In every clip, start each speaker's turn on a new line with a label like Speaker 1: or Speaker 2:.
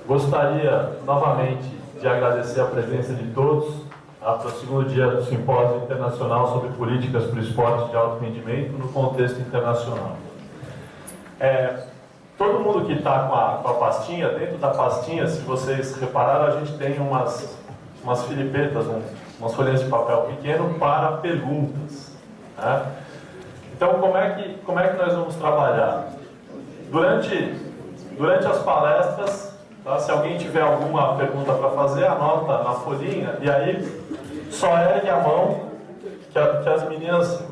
Speaker 1: Gostaria novamente de agradecer a presença de todos para o segundo dia do Simpósio Internacional sobre Políticas para o Esporte de Alto Rendimento no contexto internacional. Todo mundo que está com a pastinha, dentro da pastinha, se vocês repararam, a gente tem umas filipetas, umas folhinhas de papel pequeno para perguntas, né? Então, como é que nós vamos trabalhar? Durante as palestras, tá? Se alguém tiver alguma pergunta para fazer, anota na folhinha, e aí só ergue a mão, que as meninas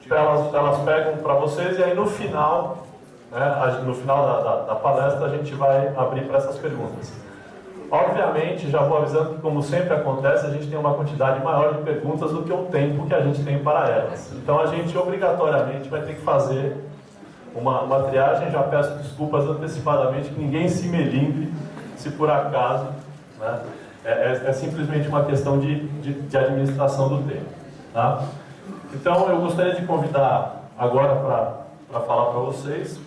Speaker 1: elas pegam para vocês, e aí no final, né, no final da palestra, a gente vai abrir para essas perguntas. Obviamente, já vou avisando que, como sempre acontece, a gente tem uma quantidade maior de perguntas do que o tempo que a gente tem para elas. Então, a gente obrigatoriamente vai ter que fazer uma triagem. Já peço desculpas antecipadamente, que ninguém se melindre se por acaso, né, é simplesmente uma questão de administração do tempo. Tá? Então, eu gostaria de convidar agora para falar para vocês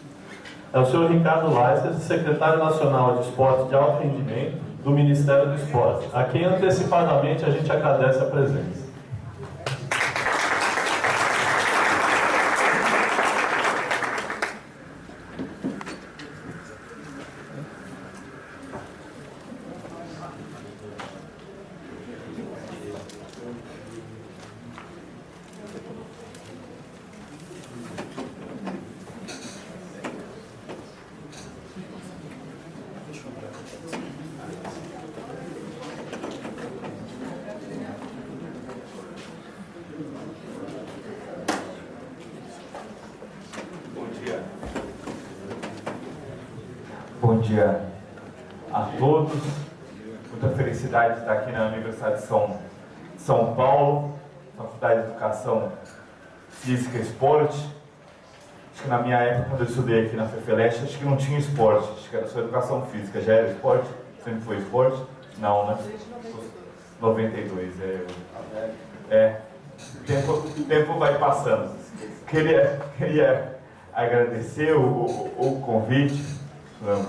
Speaker 1: o senhor Ricardo Leisler, secretário nacional de Esporte de Alto Rendimento do Ministério do Esporte, a quem antecipadamente a gente agradece a presença.
Speaker 2: Bom dia a todos, muita felicidade de estar aqui na Universidade de São Paulo, Faculdade de Educação Física e Esporte. Acho que na minha época, quando eu estudei aqui na FEFELESH, acho que não tinha esporte, acho que era só educação física. Já era esporte? Sempre foi esporte? Não, né? 92, o tempo vai passando. Queria agradecer o convite, a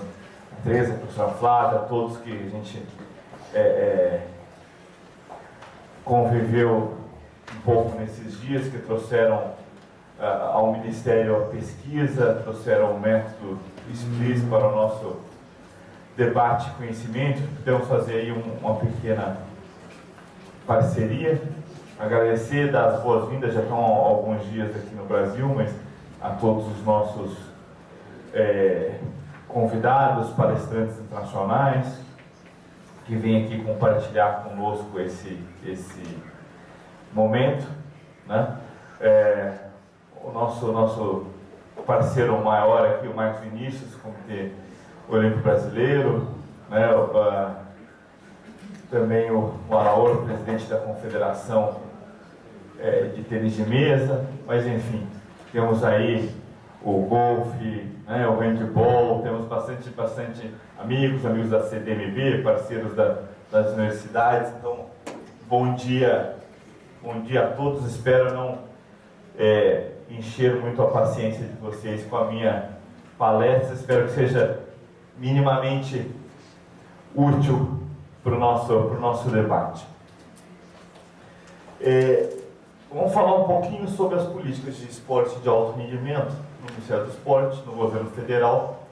Speaker 2: Teresa, a professora Flávia, a todos que a gente conviveu um pouco nesses dias, que trouxeram ao Ministério a pesquisa, trouxeram o método SPLIS para o nosso debate e conhecimento. Podemos fazer aí uma pequena parceria. Agradecer, dar as boas-vindas, já estão há alguns dias aqui no Brasil, mas a todos os nossos convidados, palestrantes internacionais, que vêm aqui compartilhar conosco esse momento, né? O nosso parceiro maior aqui, o Marcos Vinícius, Comitê Olímpico Brasileiro, né? Também o Araújo, presidente da Confederação de Tênis de Mesa, mas enfim, temos aí o golfe, né, o handball, temos bastante amigos da CDMB, parceiros das universidades. Então, bom dia a todos. Espero não encher muito a paciência de vocês com a minha palestra. Espero que seja minimamente útil para o nosso debate. Vamos falar um pouquinho sobre as políticas de esporte de alto rendimento no Ministério do Esporte, no governo federal.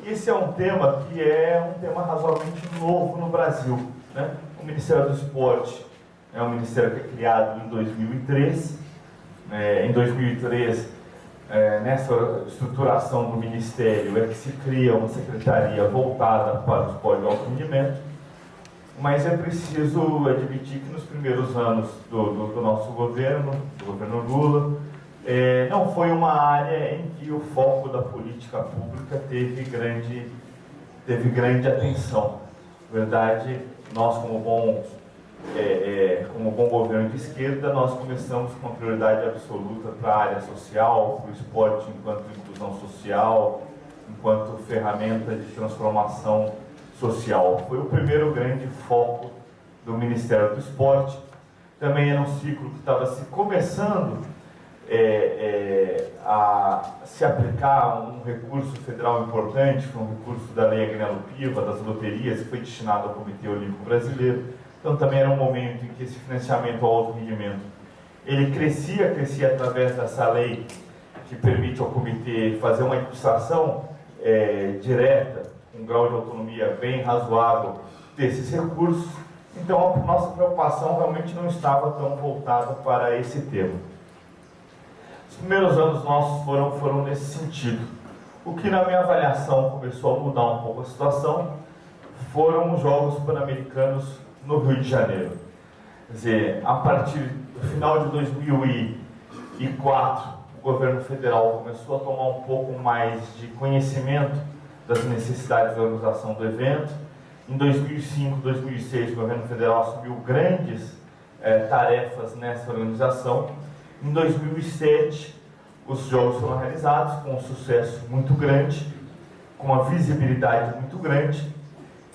Speaker 2: Esse é um tema que é um tema razoavelmente novo no Brasil, né? O Ministério do Esporte é um ministério que é criado em 2003. Em 2003, nessa estruturação do ministério, é que se cria uma secretaria voltada para o esporte de alto rendimento. Mas é preciso admitir que nos primeiros anos do nosso governo, do governo Lula, não foi uma área em que o foco da política pública teve grande atenção. Na verdade, nós, como bom governo de esquerda, nós começamos com prioridade absoluta para a área social, para o esporte enquanto inclusão social, enquanto ferramenta de transformação social. Foi o primeiro grande foco do Ministério do Esporte. Também era um ciclo que estava se começando a se aplicar um recurso federal importante, foi um recurso da Lei Agnello-Piva, das loterias, que foi destinado ao Comitê Olímpico Brasileiro. Então também era um momento em que esse financiamento ao alto rendimento, ele crescia através dessa lei que permite ao comitê fazer uma administração direta, com um grau de autonomia bem razoável desses recursos. Então a nossa preocupação realmente não estava tão voltada para esse tema. Os primeiros anos nossos foram nesse sentido. O que, na minha avaliação, começou a mudar um pouco a situação foram os Jogos Pan-Americanos no Rio de Janeiro. Quer dizer, a partir do final de 2004, o governo federal começou a tomar um pouco mais de conhecimento das necessidades da organização do evento. Em 2005, 2006, o governo federal assumiu grandes tarefas nessa organização. Em 2007, os jogos foram realizados com um sucesso muito grande, com uma visibilidade muito grande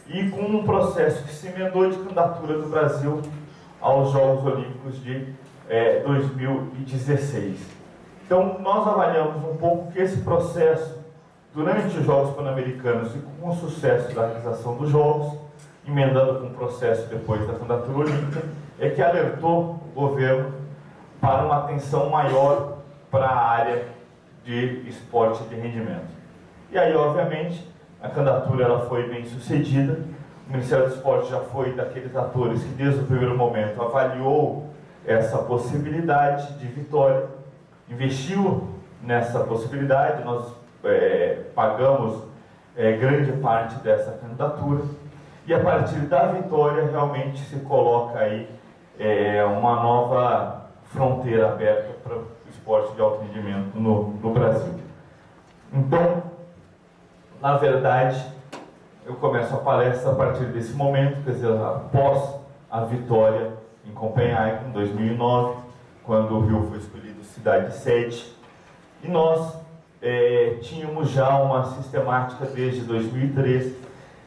Speaker 2: e com um processo que se emendou de candidatura do Brasil aos Jogos Olímpicos de 2016. Então, nós avaliamos um pouco que esse processo, durante os Jogos Pan-Americanos e com o sucesso da realização dos Jogos, emendando com o processo depois da candidatura olímpica, é que alertou o governo para uma atenção maior para a área de esporte de rendimento. E aí, obviamente, a candidatura ela foi bem sucedida. O Ministério do Esporte já foi daqueles atores que, desde o primeiro momento, avaliou essa possibilidade de vitória, investiu nessa possibilidade, nós pagamos grande parte dessa candidatura, e a partir da vitória realmente se coloca aí uma nova fronteira aberta para o esporte de alto rendimento no Brasil. Então, na verdade, eu começo a palestra a partir desse momento, quer dizer, após a vitória em Copenhague, em 2009, quando o Rio foi escolhido cidade-sede, e nós tínhamos já uma sistemática desde 2013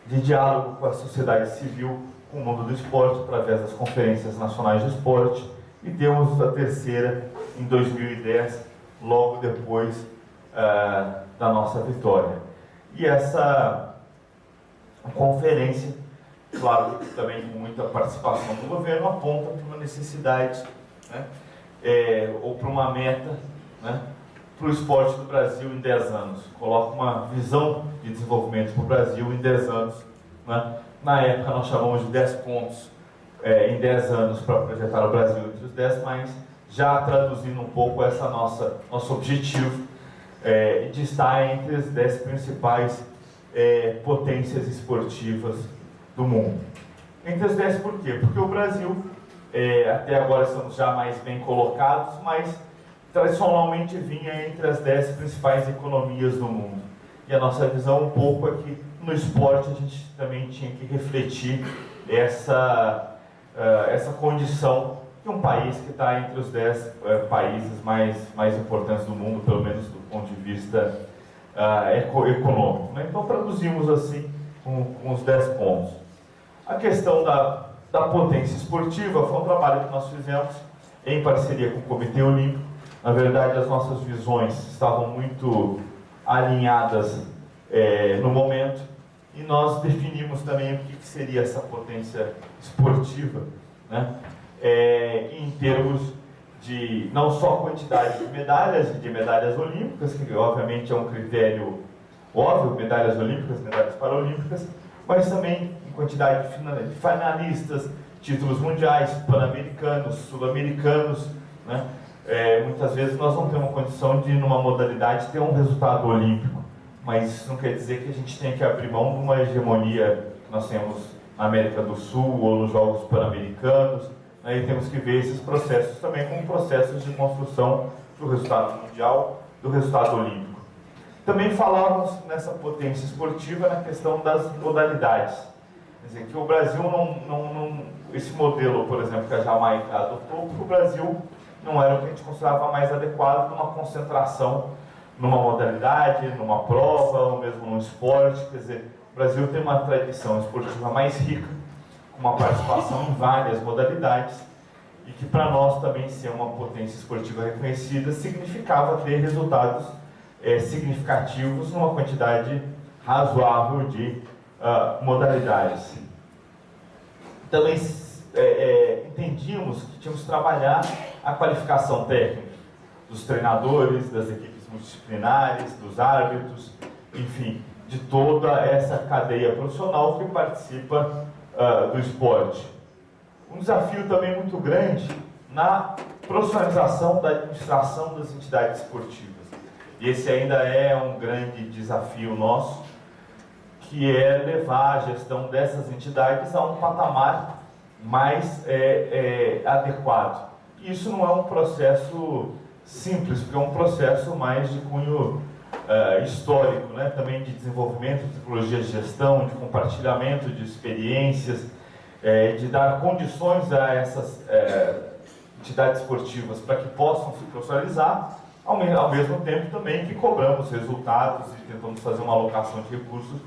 Speaker 2: de diálogo com a sociedade civil, com o mundo do esporte, através das conferências nacionais de esporte, e temos a terceira em 2010, logo depois da nossa vitória. E essa conferência, claro, também com muita participação do governo, aponta para uma necessidade, né, ou para uma meta, né, para o esporte do Brasil em 10 anos. Coloca uma visão de desenvolvimento para o Brasil em 10 anos. Né? Na época nós chamamos de 10 pontos em 10 anos para projetar o Brasil entre os 10, mas já traduzindo um pouco nosso objetivo de estar entre as 10 principais potências esportivas do mundo. Entre as 10 por quê? Porque o Brasil, até agora estamos já mais bem colocados, mas tradicionalmente vinha entre as 10 principais economias do mundo. E a nossa visão um pouco é que no esporte a gente também tinha que refletir essa condição de um país que está entre os 10 países mais importantes do mundo, pelo menos do ponto de vista econômico. Né? Então traduzimos assim com os 10 pontos. A questão da potência esportiva foi um trabalho que nós fizemos em parceria com o Comitê Olímpico. Na verdade, as nossas visões estavam muito alinhadas no momento, e nós definimos também o que seria essa potência esportiva, né? Em termos de não só quantidade de medalhas olímpicas, que obviamente é um critério óbvio, medalhas olímpicas, medalhas paralímpicas, mas também em quantidade de finalistas, títulos mundiais, pan-americanos, sul-americanos, né? Muitas vezes nós não temos condição de, numa modalidade, ter um resultado olímpico, mas isso não quer dizer que a gente tenha que abrir mão de uma hegemonia que nós temos na América do Sul ou nos Jogos Pan-Americanos, né? E temos que ver esses processos também como processos de construção do resultado mundial, do resultado olímpico. Também falávamos nessa potência esportiva na questão das modalidades. Quer dizer, que o Brasil esse modelo, por exemplo, que a Jamaica adotou, para o Brasil não era o que a gente considerava mais adequado numa concentração numa modalidade, numa prova, ou mesmo num esporte. Quer dizer, o Brasil tem uma tradição esportiva mais rica, com uma participação em várias modalidades, e que para nós também ser uma potência esportiva reconhecida significava ter resultados significativos numa quantidade razoável de modalidades. Também entendíamos que tínhamos que trabalhar a qualificação técnica dos treinadores, das equipes multidisciplinares, dos árbitros, enfim, de toda essa cadeia profissional que participa do esporte. Um desafio também muito grande na profissionalização da administração das entidades esportivas. E esse ainda é um grande desafio nosso, que é levar a gestão dessas entidades a um patamar mais adequado. Isso não é um processo simples, porque é um processo mais de cunho histórico, né? Também de desenvolvimento de tecnologias de gestão, de compartilhamento de experiências, de dar condições a essas entidades esportivas para que possam se profissionalizar, ao mesmo tempo também que cobramos resultados e tentamos fazer uma alocação de recursos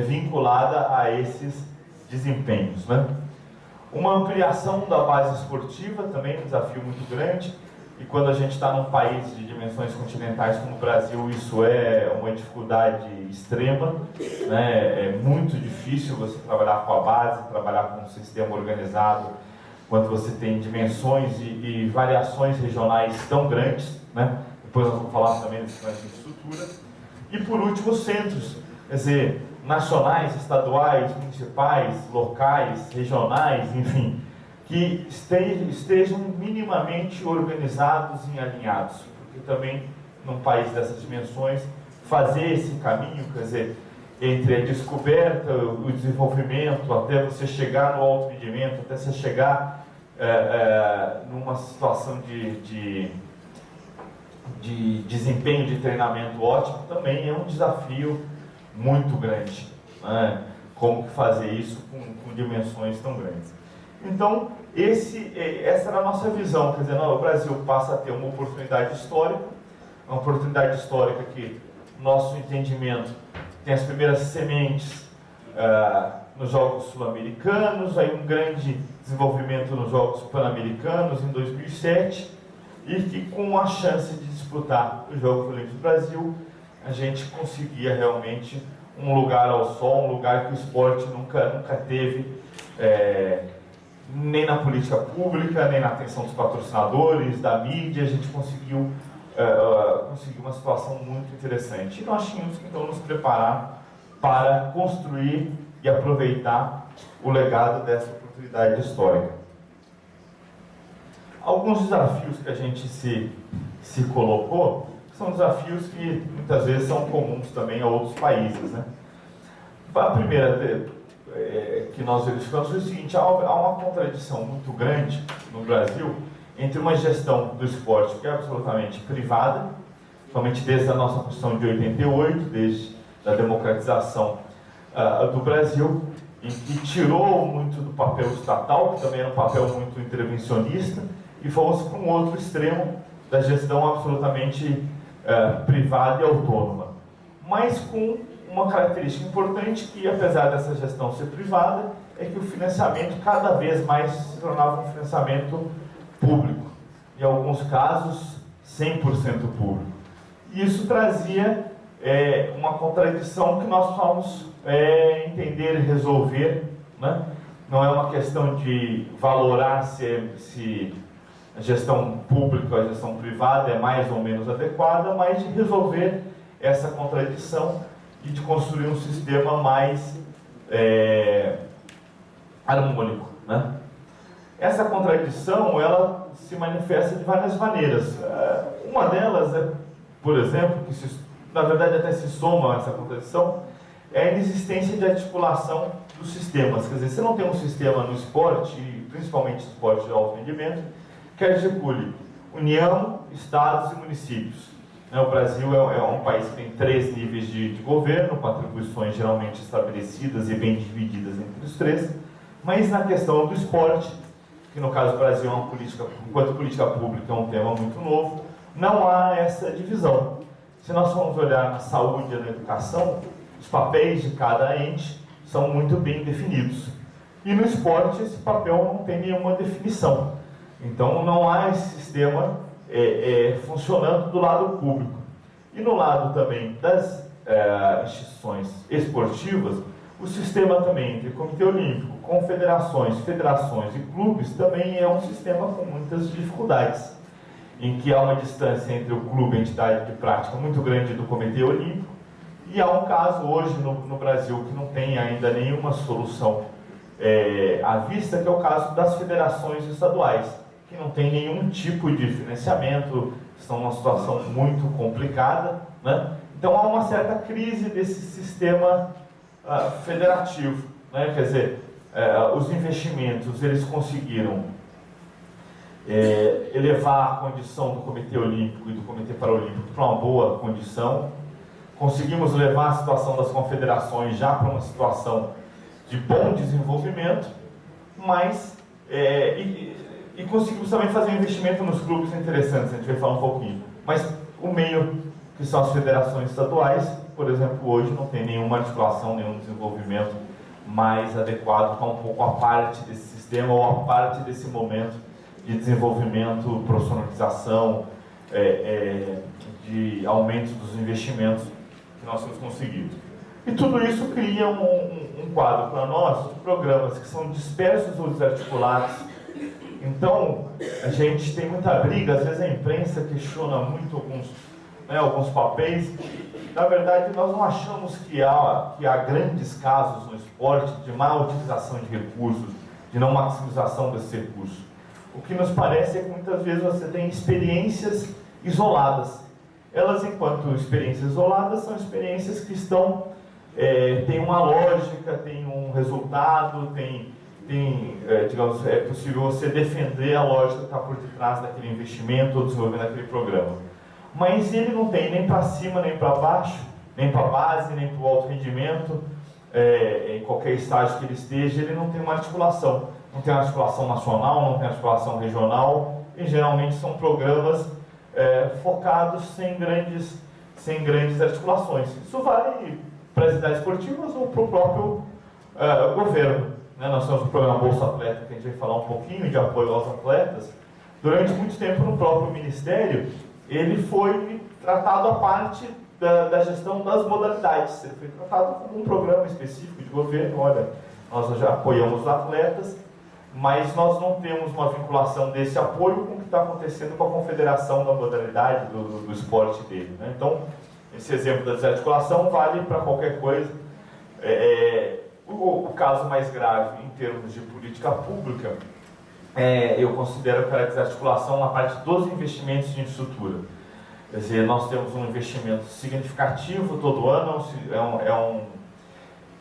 Speaker 2: vinculada a esses desempenhos, né? Uma ampliação da base esportiva também é um desafio muito grande, e quando a gente está num país de dimensões continentais como o Brasil, isso é uma dificuldade extrema, né? É muito difícil você trabalhar com a base, trabalhar com um sistema organizado, quando você tem dimensões e variações regionais tão grandes, né? Depois nós vamos falar também das questões de estrutura. E por último, os centros, quer dizer, nacionais, estaduais, municipais, locais, regionais, enfim, que estejam minimamente organizados e alinhados, porque também, num país dessas dimensões, fazer esse caminho, quer dizer, entre a descoberta, o desenvolvimento, até você chegar no alto rendimento, até você chegar numa situação de desempenho de treinamento ótimo, também é um desafio muito grande, né? Como fazer isso com dimensões tão grandes. Então, essa era a nossa visão, quer dizer, o Brasil passa a ter uma oportunidade histórica que, nosso entendimento, tem as primeiras sementes nos Jogos Sul-Americanos, aí um grande desenvolvimento nos Jogos Pan-Americanos em 2007, e que com a chance de disputar os Jogos Olímpicos do Brasil, a gente conseguia realmente um lugar ao sol, um lugar que o esporte nunca teve, nem na política pública, nem na atenção dos patrocinadores, da mídia. A gente conseguiu uma situação muito interessante. E nós tínhamos que então nos preparar para construir e aproveitar o legado dessa oportunidade histórica. Alguns desafios que a gente se colocou são desafios que muitas vezes são comuns também a outros países, né? A primeira que nós verificamos foi o seguinte: há uma contradição muito grande no Brasil entre uma gestão do esporte que é absolutamente privada, somente desde a nossa Constituição de 88, desde a democratização do Brasil, e que tirou muito do papel estatal, que também era um papel muito intervencionista, e fomos para um outro extremo da gestão absolutamente privada e autônoma, mas com uma característica importante que, apesar dessa gestão ser privada, é que o financiamento cada vez mais se tornava um financiamento público, em alguns casos 100% público. E isso trazia uma contradição que nós precisamos entender e resolver, né? Não é uma questão de valorar se a gestão pública ou a gestão privada é mais ou menos adequada, mas de resolver essa contradição e de construir um sistema mais harmônico, né? Essa contradição, ela se manifesta de várias maneiras. Uma delas é, por exemplo, que na verdade até se soma a essa contradição, é a inexistência de articulação dos sistemas. Quer dizer, você não tem um sistema no esporte, principalmente esporte de alto rendimento, que articule União, Estados e municípios. O Brasil é um país que tem 3 níveis de governo, com atribuições geralmente estabelecidas e bem divididas entre os 3, mas na questão do esporte, que no caso do Brasil é uma política, enquanto política pública é um tema muito novo, não há essa divisão. Se nós formos olhar na saúde e na educação, os papéis de cada ente são muito bem definidos. E no esporte esse papel não tem nenhuma definição. Então não há esse sistema funcionando do lado público. E no lado também das instituições esportivas, o sistema também entre Comitê Olímpico, confederações, federações e clubes também é um sistema com muitas dificuldades, em que há uma distância entre o clube e a entidade de prática muito grande do Comitê Olímpico, e há um caso hoje no Brasil que não tem ainda nenhuma solução à vista, que é o caso das federações estaduais, que não tem nenhum tipo de financiamento, estão numa situação muito complicada, né? Então há uma certa crise desse sistema federativo, né? Quer dizer, os investimentos eles conseguiram elevar a condição do Comitê Olímpico e do Comitê Paralímpico para uma boa condição. Conseguimos levar a situação das confederações já para uma situação de bom desenvolvimento, mas e conseguimos também fazer um investimento nos clubes interessantes, a gente vai falar um pouquinho. Mas o meio, que são as federações estaduais, por exemplo, hoje não tem nenhuma articulação, nenhum desenvolvimento mais adequado, está um pouco à parte desse sistema ou à parte desse momento de desenvolvimento, profissionalização, de aumento dos investimentos que nós temos conseguido. E tudo isso cria um quadro para nós de programas que são dispersos ou desarticulados. Então, a gente tem muita briga, às vezes a imprensa questiona muito alguns papéis. Na verdade, nós não achamos que há grandes casos no esporte de má utilização de recursos, de não maximização desses recursos. O que nos parece é que muitas vezes você tem experiências isoladas. Elas, enquanto experiências isoladas, são experiências que têm uma lógica, têm um resultado, digamos, é possível você defender a lógica que está por detrás daquele investimento ou desenvolvendo aquele programa. Mas ele não tem nem para cima, nem para baixo, nem para a base, nem para o alto rendimento, em qualquer estágio que ele esteja, ele não tem uma articulação. Não tem articulação nacional, não tem articulação regional, e geralmente são programas focados sem grandes articulações. Isso vale para as entidades esportivas ou para o próprio governo. Né? Nós temos o programa Bolsa Atleta, que a gente vai falar um pouquinho de apoio aos atletas. Durante muito tempo, no próprio Ministério, ele foi tratado à parte da gestão das modalidades. Ele foi tratado como um programa específico de governo. Olha, nós já apoiamos os atletas, mas nós não temos uma vinculação desse apoio com o que está acontecendo com a confederação da modalidade do esporte dele. Né? Então, esse exemplo da desarticulação vale para qualquer coisa. O caso mais grave em termos de política pública, eu considero que a desarticulação na parte dos investimentos de infraestrutura. Quer dizer, nós temos um investimento significativo todo ano,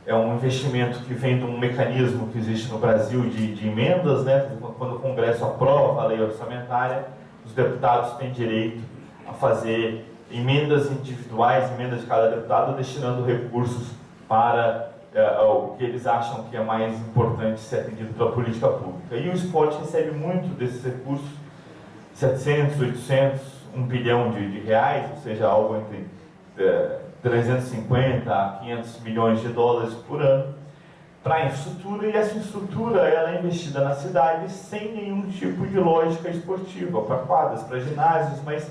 Speaker 2: é um investimento que vem de um mecanismo que existe no Brasil de emendas, né? Quando o Congresso aprova a lei orçamentária, os deputados têm direito a fazer emendas individuais, emendas de cada deputado, destinando recursos para o que eles acham que é mais importante ser atendido pela política pública. E o esporte recebe muito desses recursos, 700, 800, 1 bilhão de reais, ou seja, algo entre 350 a 500 milhões de dólares por ano para a infraestrutura, e essa infraestrutura ela é investida na cidade sem nenhum tipo de lógica esportiva, para quadras, para ginásios, mas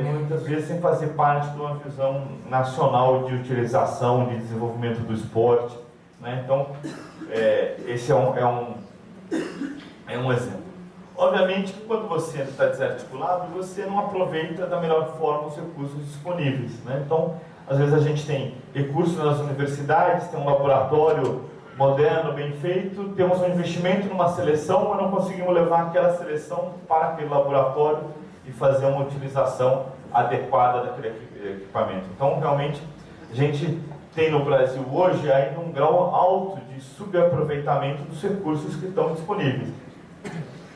Speaker 2: muitas vezes sem fazer parte de uma visão nacional de utilização, de desenvolvimento do esporte. Né? Então, esse é um exemplo. Obviamente que quando você está desarticulado, você não aproveita da melhor forma os recursos disponíveis. Né? Então, às vezes a gente tem recursos nas universidades, tem um laboratório moderno, bem feito, temos um investimento numa seleção, mas não conseguimos levar aquela seleção para aquele laboratório e fazer uma utilização adequada daquele equipamento. Então, realmente, a gente tem no Brasil hoje ainda um grau alto de subaproveitamento dos recursos que estão disponíveis.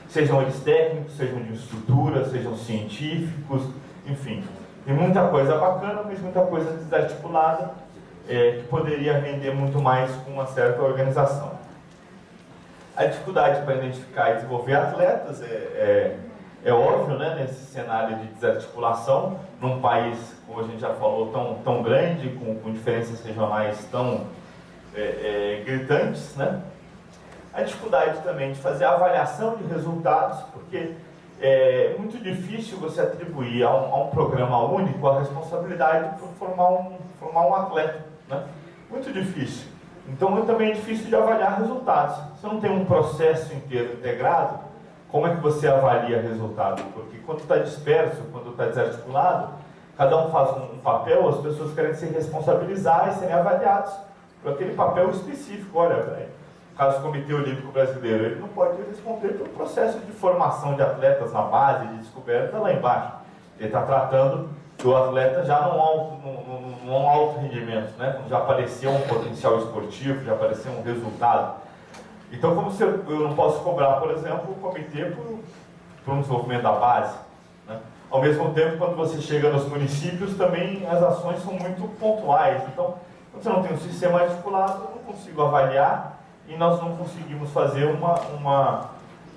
Speaker 2: Sejam eles técnicos, sejam de estrutura, sejam científicos, enfim. Tem muita coisa bacana, mas muita coisa desarticulada, que poderia render muito mais com uma certa organização. A dificuldade para identificar e desenvolver atletas é óbvio, né, nesse cenário de desarticulação, num país, como a gente já falou, tão grande, com diferenças regionais tão gritantes, né? a dificuldade também de fazer a avaliação de resultados, porque é muito difícil você atribuir a um programa único a responsabilidade por formar um atleta, né? Muito difícil. Então também é difícil de avaliar resultados. Se não tem um processo inteiro integrado, como é que você avalia resultado? Porque quando está disperso, quando está desarticulado, cada um faz um papel, as pessoas querem se responsabilizar e serem avaliados por aquele papel específico. Olha, no caso do Comitê Olímpico Brasileiro, ele não pode responder pelo processo de formação de atletas na base, de descoberta lá embaixo. Ele está tratando do atleta já num alto rendimento, né? Quando já apareceu um potencial esportivo, já apareceu um resultado. Então, como eu não posso cobrar, por exemplo, o comitê por um desenvolvimento da base, né? Ao mesmo tempo, quando você chega nos municípios, também as ações são muito pontuais. Então, quando você não tem um sistema articulado, eu não consigo avaliar e nós não conseguimos fazer uma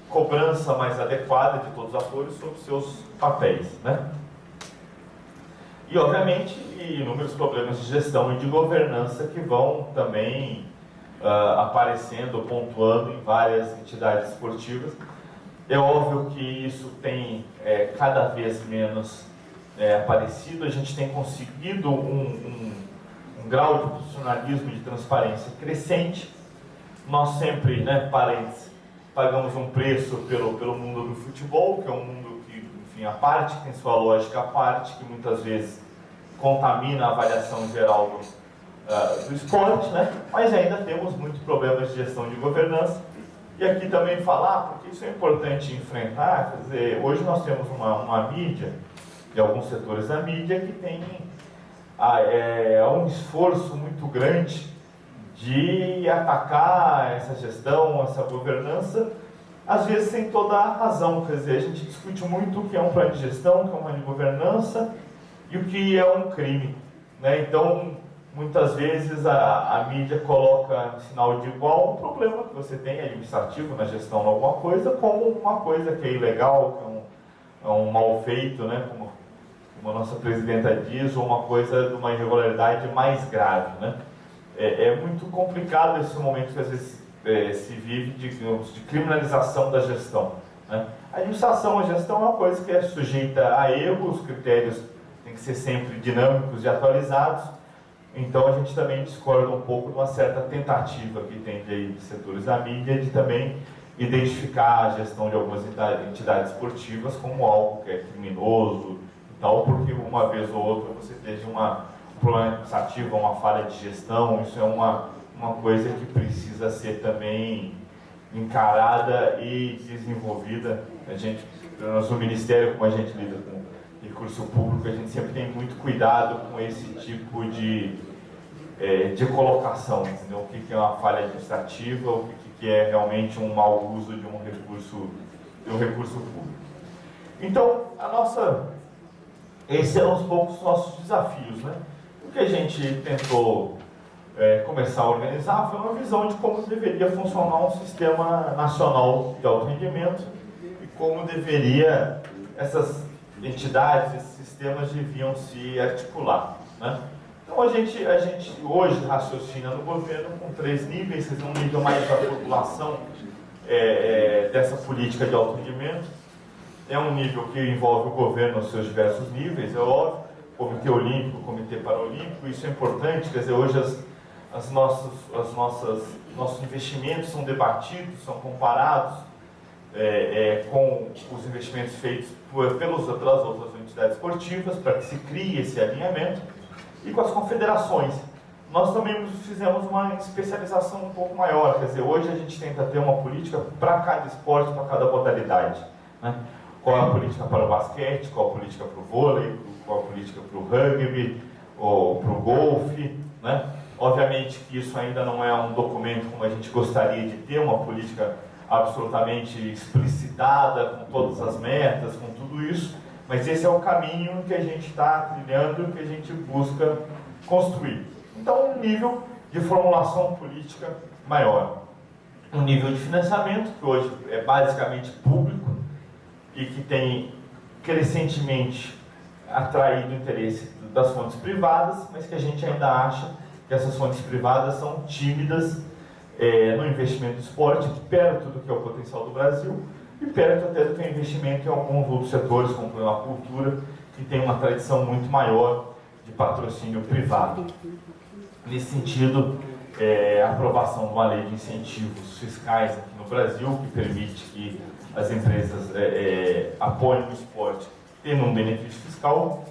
Speaker 2: cobrança mais adequada de todos os atores sobre seus papéis, né? E, obviamente, inúmeros problemas de gestão e de governança que vão também aparecendo, pontuando em várias entidades esportivas. É óbvio que isso tem cada vez menos aparecido, a gente tem conseguido um grau de profissionalismo e de transparência crescente. Nós sempre, né, parênteses, pagamos um preço pelo mundo do futebol, que é um mundo que, enfim, a parte que tem sua lógica à parte, que muitas vezes contamina a avaliação geral do esporte, né? Mas ainda temos muitos problemas de gestão de governança. E aqui também falar, porque isso é importante enfrentar, quer dizer, hoje nós temos uma mídia, e alguns setores da mídia, que tem um esforço muito grande de atacar essa gestão, essa governança, às vezes sem toda a razão. Quer dizer, a gente discute muito o que é um plano de gestão, o que é um plano de governança e o que é um crime, né? Então, muitas vezes a mídia coloca em sinal de igual um problema que você tem administrativo na gestão de alguma coisa, como uma coisa que é ilegal, que é um mal feito, né? Como a nossa presidenta diz, ou uma coisa de uma irregularidade mais grave, né? É muito complicado esse momento que às vezes se vive de criminalização da gestão, né? A administração, a gestão é uma coisa que é sujeita a erros, os critérios têm que ser sempre dinâmicos e atualizados. Então a gente também discorda um pouco de uma certa tentativa que tem de setores da mídia de também identificar a gestão de algumas entidades esportivas como algo que é criminoso e tal, porque uma vez ou outra você teve um problema administrativo, uma falha de gestão. Isso é uma coisa que precisa ser também encarada e desenvolvida. No Ministério, como a gente lida com recurso público, a gente sempre tem muito cuidado com esse tipo de colocação, entendeu? O que é uma falha administrativa, o que é realmente um mau uso de um recurso público. Então, esses eram uns poucos nossos desafios, né? O que a gente tentou começar a organizar foi uma visão de como deveria funcionar um sistema nacional de alto rendimento e como essas entidades, esses sistemas deviam se articular, né? Então a gente hoje raciocina no governo com 3 níveis, um nível mais da população dessa política de alto rendimento. É um nível que envolve o governo nos seus diversos níveis, é óbvio, Comitê Olímpico, Comitê Paralímpico. Isso é importante, quer dizer, hoje nossos investimentos são debatidos, são comparados com os investimentos feitos pelas outras entidades esportivas, para que se crie esse alinhamento, e com as confederações. Nós também fizemos uma especialização um pouco maior, quer dizer, hoje a gente tenta ter uma política para cada esporte, para cada modalidade, né? Qual é a política para o basquete, qual a política para o vôlei, qual a política para o rugby, ou para o golfe, né? Obviamente que isso ainda não é um documento como a gente gostaria de ter, uma política absolutamente explicitada, com todas as metas, com tudo isso, mas esse é o caminho que a gente está trilhando, que a gente busca construir. Então, um nível de formulação política maior. Um nível de financiamento, que hoje é basicamente público e que tem crescentemente atraído o interesse das fontes privadas, mas que a gente ainda acha que essas fontes privadas são tímidas no investimento de esporte, perto do que é o potencial do Brasil, e perto até do que é investimento em alguns outros setores, como a cultura, que tem uma tradição muito maior de patrocínio privado. Nesse sentido, a aprovação de uma lei de incentivos fiscais aqui no Brasil, que permite que as empresas apoiem o esporte tendo um benefício fiscal,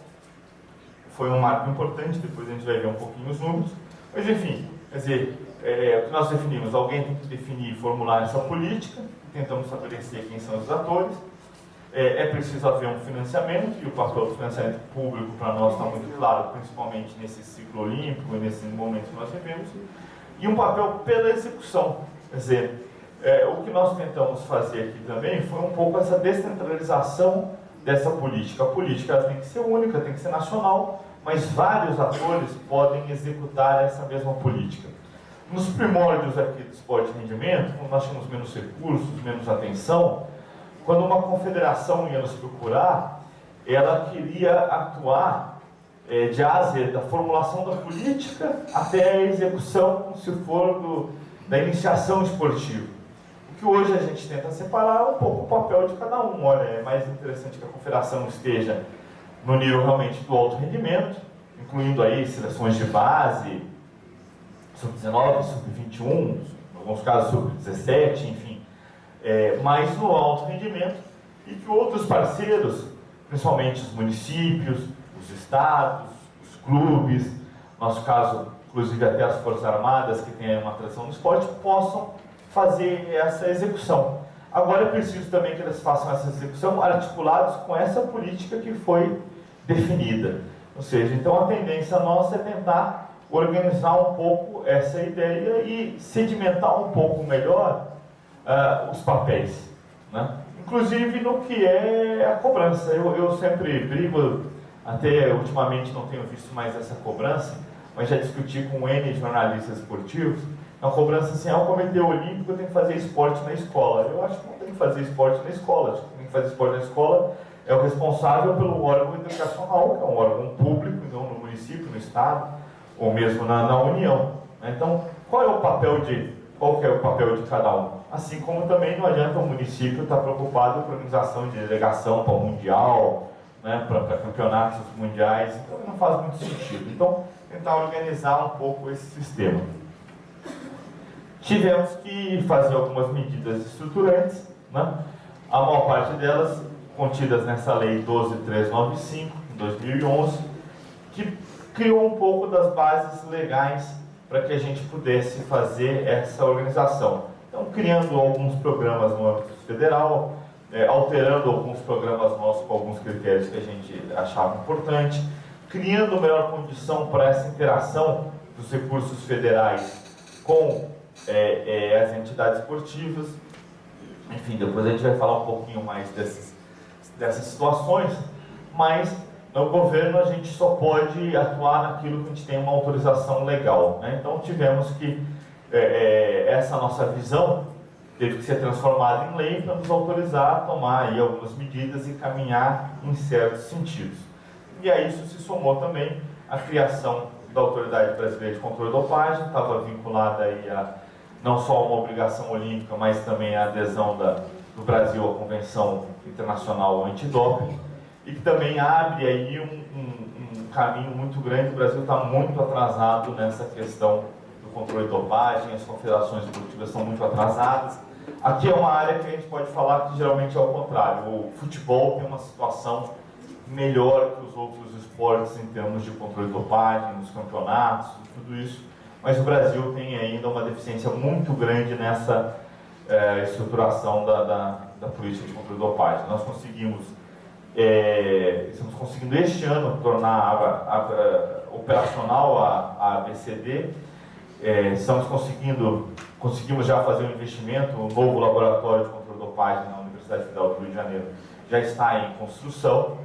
Speaker 2: foi um marco importante. Depois a gente vai ver um pouquinho os números. Mas, enfim, quer dizer, o que nós definimos, alguém tem que definir e formular essa política, tentamos estabelecer quem são os atores. É preciso haver um financiamento, e o papel do financiamento público para nós está muito claro, principalmente nesse ciclo olímpico e nesse momento que nós vivemos, e um papel pela execução. Quer dizer, o que nós tentamos fazer aqui também foi um pouco essa descentralização dessa política. A política ela tem que ser única, tem que ser nacional, mas vários atores podem executar essa mesma política. Nos primórdios aqui do esporte de rendimento, quando nós tínhamos menos recursos, menos atenção, quando uma confederação ia nos procurar, ela queria atuar de A a Z, da formulação da política até a execução, se for da iniciação esportiva. O que hoje a gente tenta separar um pouco o papel de cada um. Olha, é mais interessante que a confederação esteja no nível realmente do alto rendimento, incluindo aí seleções de base, sub-19, sub-21, em alguns casos sub-17, enfim, mais no alto rendimento, e que outros parceiros, principalmente os municípios, os estados, os clubes, no nosso caso, inclusive até as Forças Armadas, que têm uma tradição no esporte, possam fazer essa execução. Agora é preciso também que eles façam essa execução articulados com essa política que foi definida. Ou seja, então a tendência nossa é tentar organizar um pouco essa ideia e sedimentar um pouco melhor os papéis, né? Inclusive no que é a cobrança. Eu sempre brigo, até ultimamente não tenho visto mais essa cobrança, mas já discuti com N jornalistas esportivos. A cobrança assim, o Comitê Olímpico tem que fazer esporte na escola. Eu acho que não tem que fazer esporte na escola. Acho que tem que fazer esporte na escola é o responsável pelo órgão educacional, que é um órgão público, não no município, no estado, ou mesmo na União. Então, qual que é o papel de cada um? Assim como também não adianta o município estar preocupado com a organização de delegação para o Mundial, né, para campeonatos mundiais, então não faz muito sentido. Então, tentar organizar um pouco esse sistema. Tivemos que fazer algumas medidas estruturantes, né? A maior parte delas contidas nessa lei 12.395, de 2011, que criou um pouco das bases legais para que a gente pudesse fazer essa organização. Então, criando alguns programas no âmbito federal, alterando alguns programas nossos com alguns critérios que a gente achava importante, criando melhor condição para essa interação dos recursos federais com as entidades esportivas. Enfim, depois a gente vai falar um pouquinho mais dessas situações, mas no governo a gente só pode atuar naquilo que a gente tem uma autorização legal, né? Então tivemos que essa nossa visão teve que ser transformada em lei para nos autorizar a tomar aí algumas medidas e caminhar em certos sentidos. E a isso se somou também a criação da Autoridade Brasileira de Controle de Dopagem, estava vinculada aí a não só uma obrigação olímpica, mas também a adesão do Brasil à Convenção Internacional Antidoping, e que também abre aí um caminho muito grande. O Brasil está muito atrasado nessa questão do controle de dopagem, as confederações esportivas estão muito atrasadas. Aqui é uma área que a gente pode falar que geralmente é o contrário. O futebol tem uma situação melhor que os outros esportes em termos de controle de dopagem, nos campeonatos, tudo isso. Mas o Brasil tem ainda uma deficiência muito grande nessa estruturação da política de controle de dopagem. Nós estamos conseguindo este ano tornar operacional a ABCD. Conseguimos já fazer um investimento, um novo laboratório de controle de dopagem na Universidade Federal do Rio de Janeiro já está em construção.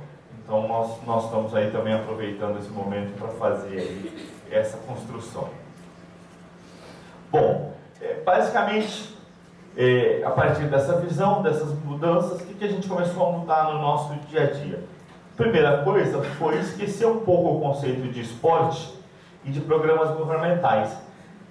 Speaker 2: Então nós estamos aí também aproveitando esse momento para fazer aí essa construção. Bom, basicamente, a partir dessa visão, dessas mudanças, o que a gente começou a mudar no nosso dia a dia? Primeira coisa foi esquecer um pouco o conceito de esporte e de programas governamentais.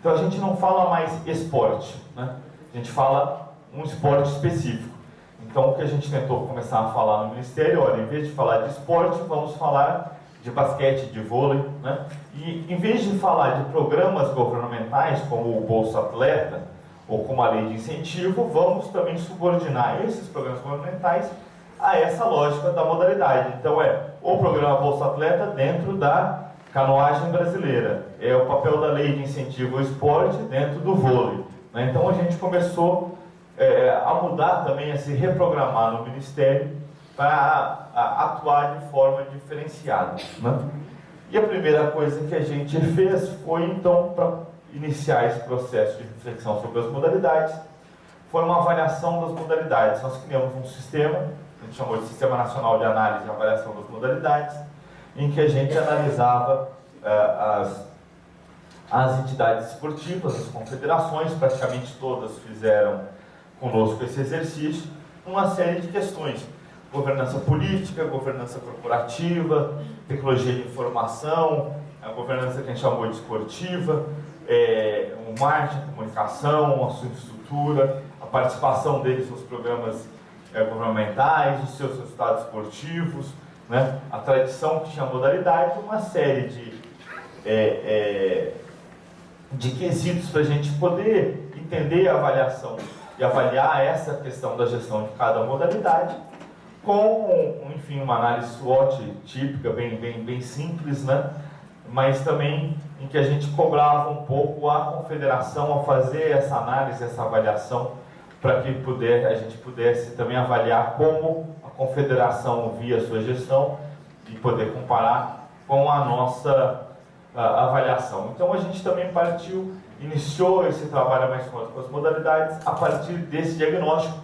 Speaker 2: Então a gente não fala mais esporte, né? A gente fala um esporte específico. Então o que a gente tentou começar a falar no Ministério, olha, em vez de falar de esporte, vamos falar de basquete, de vôlei, né? E em vez de falar de programas governamentais como o Bolsa Atleta ou como a Lei de Incentivo, vamos também subordinar esses programas governamentais a essa lógica da modalidade. Então o programa Bolsa Atleta dentro da canoagem brasileira, é o papel da Lei de Incentivo ao Esporte dentro do vôlei, né? Então a gente começou a mudar também, a se reprogramar no Ministério para atuar de forma diferenciada, né? E a primeira coisa que a gente fez foi, então, para iniciar esse processo de reflexão sobre as modalidades, foi uma avaliação das modalidades. Nós criamos um sistema, a gente chamou de Sistema Nacional de Análise e Avaliação das Modalidades, em que a gente analisava as entidades esportivas, as confederações, praticamente todas fizeram conosco esse exercício, uma série de questões: governança política, governança corporativa, tecnologia de informação, a governança que a gente chamou de esportiva, o marketing, a comunicação, a sua infraestrutura, a participação deles nos programas governamentais, os seus resultados esportivos, né? A tradição que tinha modalidade, uma série de quesitos para a gente poder entender a avaliação e avaliar essa questão da gestão de cada modalidade com, enfim, uma análise SWOT típica, bem simples, né? Mas também em que a gente cobrava um pouco a confederação a fazer essa análise, essa avaliação, para que a gente pudesse também avaliar como a confederação via a sua gestão e poder comparar com a nossa avaliação. Então a gente também iniciou esse trabalho mais forte com as modalidades a partir desse diagnóstico.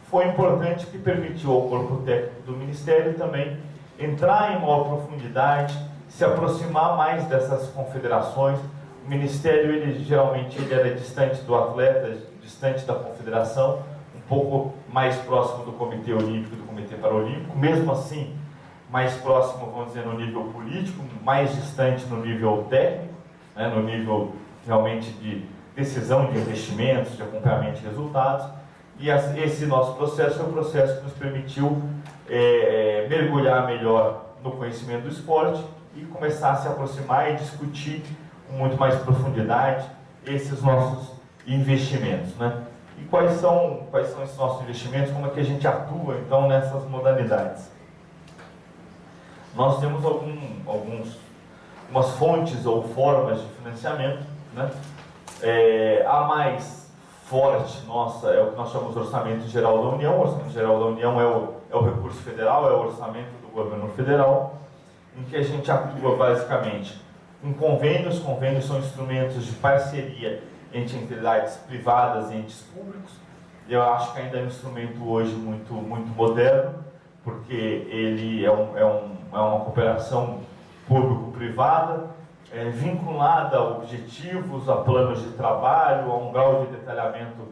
Speaker 2: Foi importante que permitiu ao corpo técnico do Ministério também entrar em maior profundidade, se aproximar mais dessas confederações. O Ministério, geralmente era distante do atleta, distante da confederação, um pouco mais próximo do Comitê Olímpico, do Comitê Paralímpico, mesmo assim, mais próximo, vamos dizer, no nível político, mais distante no nível técnico, né, no nível realmente de decisão de investimentos, de acompanhamento de resultados. E esse nosso processo foi um processo que nos permitiu mergulhar melhor no conhecimento do esporte e começar a se aproximar e discutir com muito mais profundidade esses nossos investimentos, né? E quais são esses nossos investimentos? Como é que a gente atua, então, nessas modalidades? Nós temos algumas fontes ou formas de financiamento, né? A mais forte nossa é o que nós chamamos de Orçamento Geral da União. O Orçamento Geral da União é o recurso federal, é o orçamento do governo federal, em que a gente atua basicamente com convênios. Convênios são instrumentos de parceria entre entidades privadas e entes públicos. Eu acho que ainda é um instrumento hoje muito moderno, porque ele é uma cooperação público-privada, vinculada a objetivos, a planos de trabalho, a um grau de detalhamento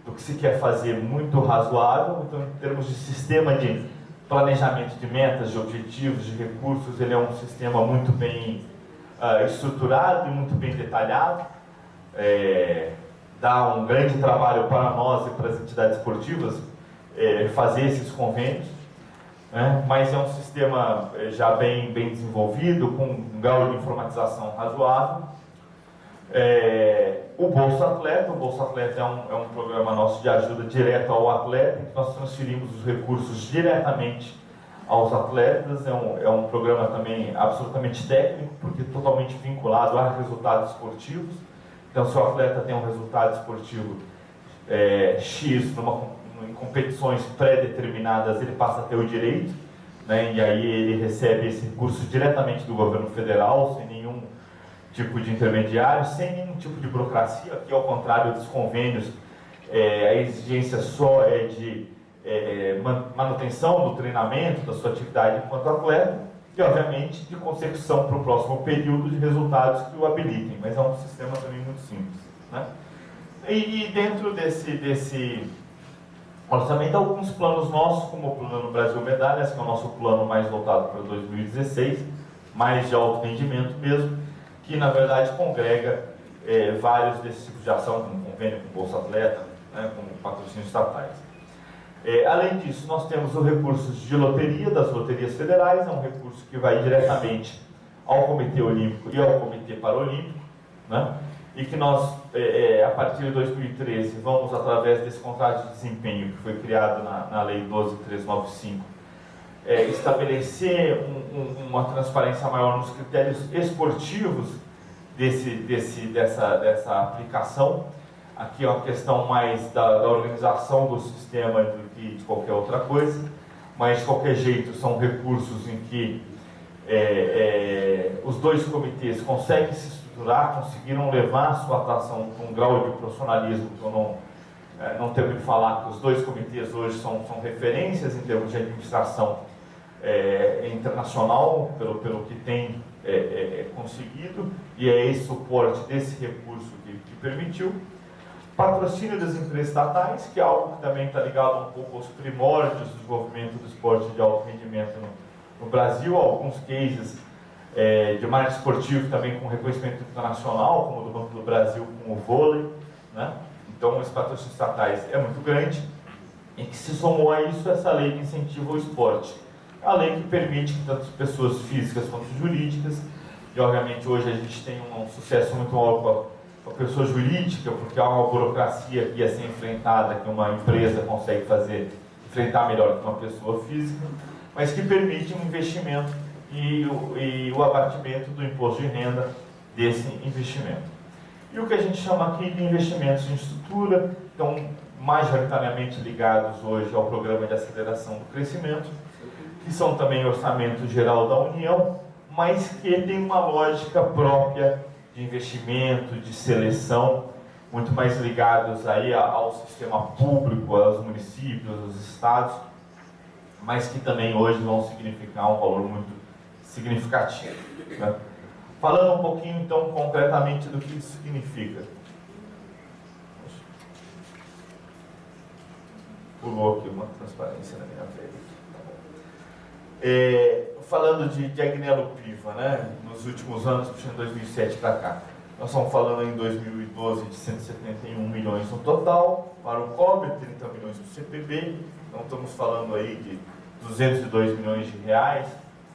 Speaker 2: do que se quer fazer muito razoável. Então, em termos de sistema de planejamento de metas, de objetivos, de recursos, ele é um sistema muito bem estruturado e muito bem detalhado. Dá um grande trabalho para nós e para as entidades esportivas fazer esses convênios, né? Mas é um sistema já bem desenvolvido, com um grau de informatização razoável. O Bolsa Atleta é um programa nosso de ajuda direta ao atleta, em que nós transferimos os recursos diretamente aos atletas. É um programa também absolutamente técnico, porque totalmente vinculado a resultados esportivos. Então, se o atleta tem um resultado esportivo X em competições pré-determinadas, ele passa a ter o direito, né? E aí ele recebe esse recurso diretamente do governo federal, sem nenhum tipo de intermediário, sem nenhum tipo de burocracia. Aqui, ao contrário dos convênios, a exigência só é de manutenção do treinamento, da sua atividade enquanto atleta, e, obviamente, de consecução para o próximo período de resultados que o habilitem. Mas é um sistema também muito simples, né? E dentro desse orçamento, alguns planos nossos, como o Plano Brasil Medalhas, que é o nosso plano mais voltado para 2016, mais de alto rendimento mesmo, que, na verdade, congrega vários desses tipos de ação, como convênio com Bolsa Atleta, né, como patrocínios estatais. Além disso, nós temos os recursos de loteria, das loterias federais, é um recurso que vai diretamente ao Comitê Olímpico e ao Comitê Paralímpico, né, e que nós, a partir de 2013, vamos, através desse contrato de desempenho que foi criado na Lei 12.395, estabelecer uma transparência maior nos critérios esportivos dessa aplicação. Aqui é uma questão mais da organização do sistema do que de qualquer outra coisa, mas de qualquer jeito são recursos em que os dois comitês conseguem se estruturar, conseguiram levar a sua atuação com um grau de profissionalismo que eu não tenho que falar que os dois comitês hoje são referências em termos de administração internacional, pelo que tem conseguido, e é esse suporte desse recurso que permitiu. Patrocínio das empresas estatais, que é algo que também está ligado um pouco aos primórdios do desenvolvimento do esporte de alto rendimento no Brasil, alguns cases de marketing esportivo também com reconhecimento internacional, como o do Banco do Brasil com o vôlei, né? Então, os patrocínios estatais é muito grande, e que se somou a isso essa lei de incentivo ao esporte. A lei que permite que tanto pessoas físicas quanto jurídicas, e obviamente hoje a gente tem um sucesso muito maior com a pessoa jurídica, porque há uma burocracia que ia ser enfrentada, que uma empresa consegue enfrentar melhor que uma pessoa física, mas que permite um investimento e o abatimento do imposto de renda desse investimento. E o que a gente chama aqui de investimentos em estrutura, estão majoritariamente ligados hoje ao Programa de Aceleração do Crescimento, que são também orçamento geral da União, mas que tem uma lógica própria de investimento, de seleção, muito mais ligados aí ao sistema público, aos municípios, aos estados, mas que também hoje vão significar um valor muito significativo, né? Falando um pouquinho então concretamente do que isso significa. Pulou aqui uma transparência na minha frente. Falando de Agnello Piva, né? Nos últimos anos, puxando 2007 para cá, nós estamos falando em 2012 de 171 milhões no total para o COB, 30 milhões para o CPB, então estamos falando aí de 202 milhões de reais.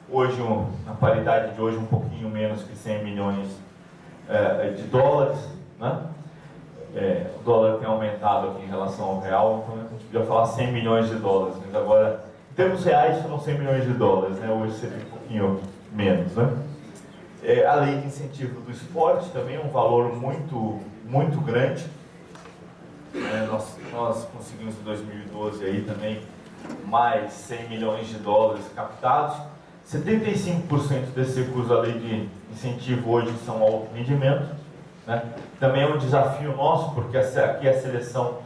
Speaker 2: Hoje, na paridade de hoje, um pouquinho menos que 100 milhões de dólares, né? O dólar tem aumentado aqui em relação ao real, então a gente podia falar 100 milhões de dólares, mas agora, em termos reais, foram 100 milhões de dólares, né? Hoje seria um pouquinho menos, né? A lei de incentivo do esporte também é um valor muito, muito grande. Nós conseguimos em 2012 aí também mais 100 milhões de dólares captados. 75% desse recurso da lei de incentivo hoje são alto rendimento, né? Também é um desafio nosso, porque aqui a seleção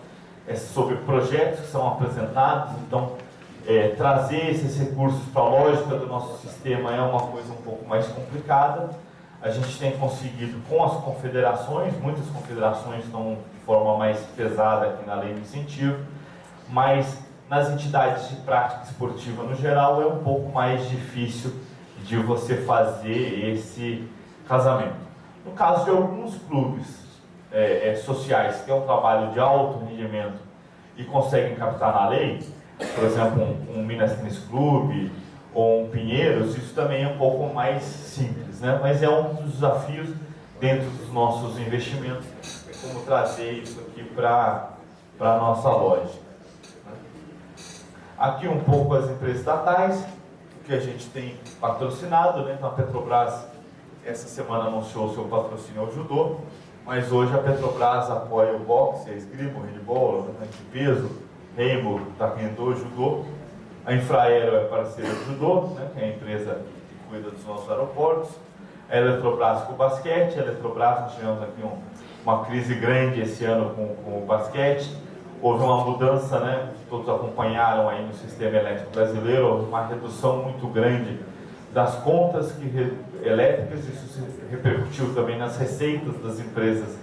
Speaker 2: é sobre projetos que são apresentados, então trazer esses recursos para a lógica do nosso sistema é uma coisa um pouco mais complicada. A gente tem conseguido com as confederações, muitas confederações estão de forma mais pesada aqui na lei de incentivo, mas nas entidades de prática esportiva no geral é um pouco mais difícil de você fazer esse casamento. No caso de alguns clubes sociais que têm um trabalho de alto rendimento e conseguem captar na lei, por exemplo, um Minas Tênis Clube ou um Pinheiros, isso também é um pouco mais simples, né? Mas é um dos desafios dentro dos nossos investimentos, como trazer isso aqui para a nossa lógica. Aqui um pouco as empresas estatais, que a gente tem patrocinado, né? Então a Petrobras, essa semana anunciou o seu patrocínio ao judô, mas hoje a Petrobras apoia o boxe, a esgrima, o handebol, né, de peso, Reimo, taekwondo, judô. A Infraero é parceira do judô, né, que é a empresa que cuida dos nossos aeroportos. A Eletrobras com o basquete. A Eletrobras, nós tivemos aqui uma crise grande esse ano com o basquete. Houve uma mudança, né, que todos acompanharam aí no sistema elétrico brasileiro, houve uma redução muito grande das contas elétricas, isso se repercutiu também nas receitas das empresas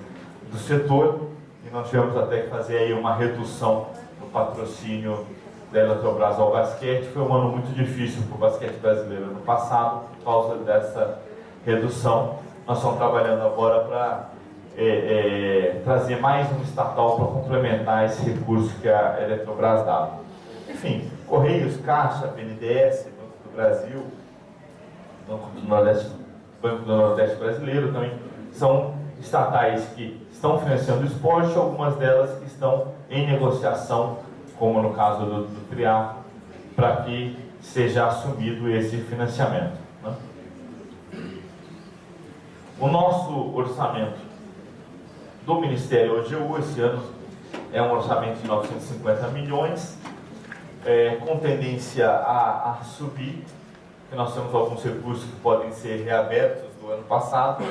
Speaker 2: do setor, e nós tivemos até que fazer aí uma redução no patrocínio da Eletrobras ao basquete. Foi um ano muito difícil para o basquete brasileiro no passado, por causa dessa redução. Nós estamos trabalhando agora para trazer mais um estatal para complementar esse recurso que a Eletrobras dava. Enfim, Correios, Caixa, BNDES, Banco do Brasil, Banco do Nordeste Brasileiro também, são estatais que estão financiando o esporte, algumas delas que estão em negociação, como no caso do Triatlo, para que seja assumido esse financiamento, né? O nosso orçamento do Ministério OGU esse ano é um orçamento de 950 milhões, com tendência a subir, porque nós temos alguns recursos que podem ser reabertos do ano passado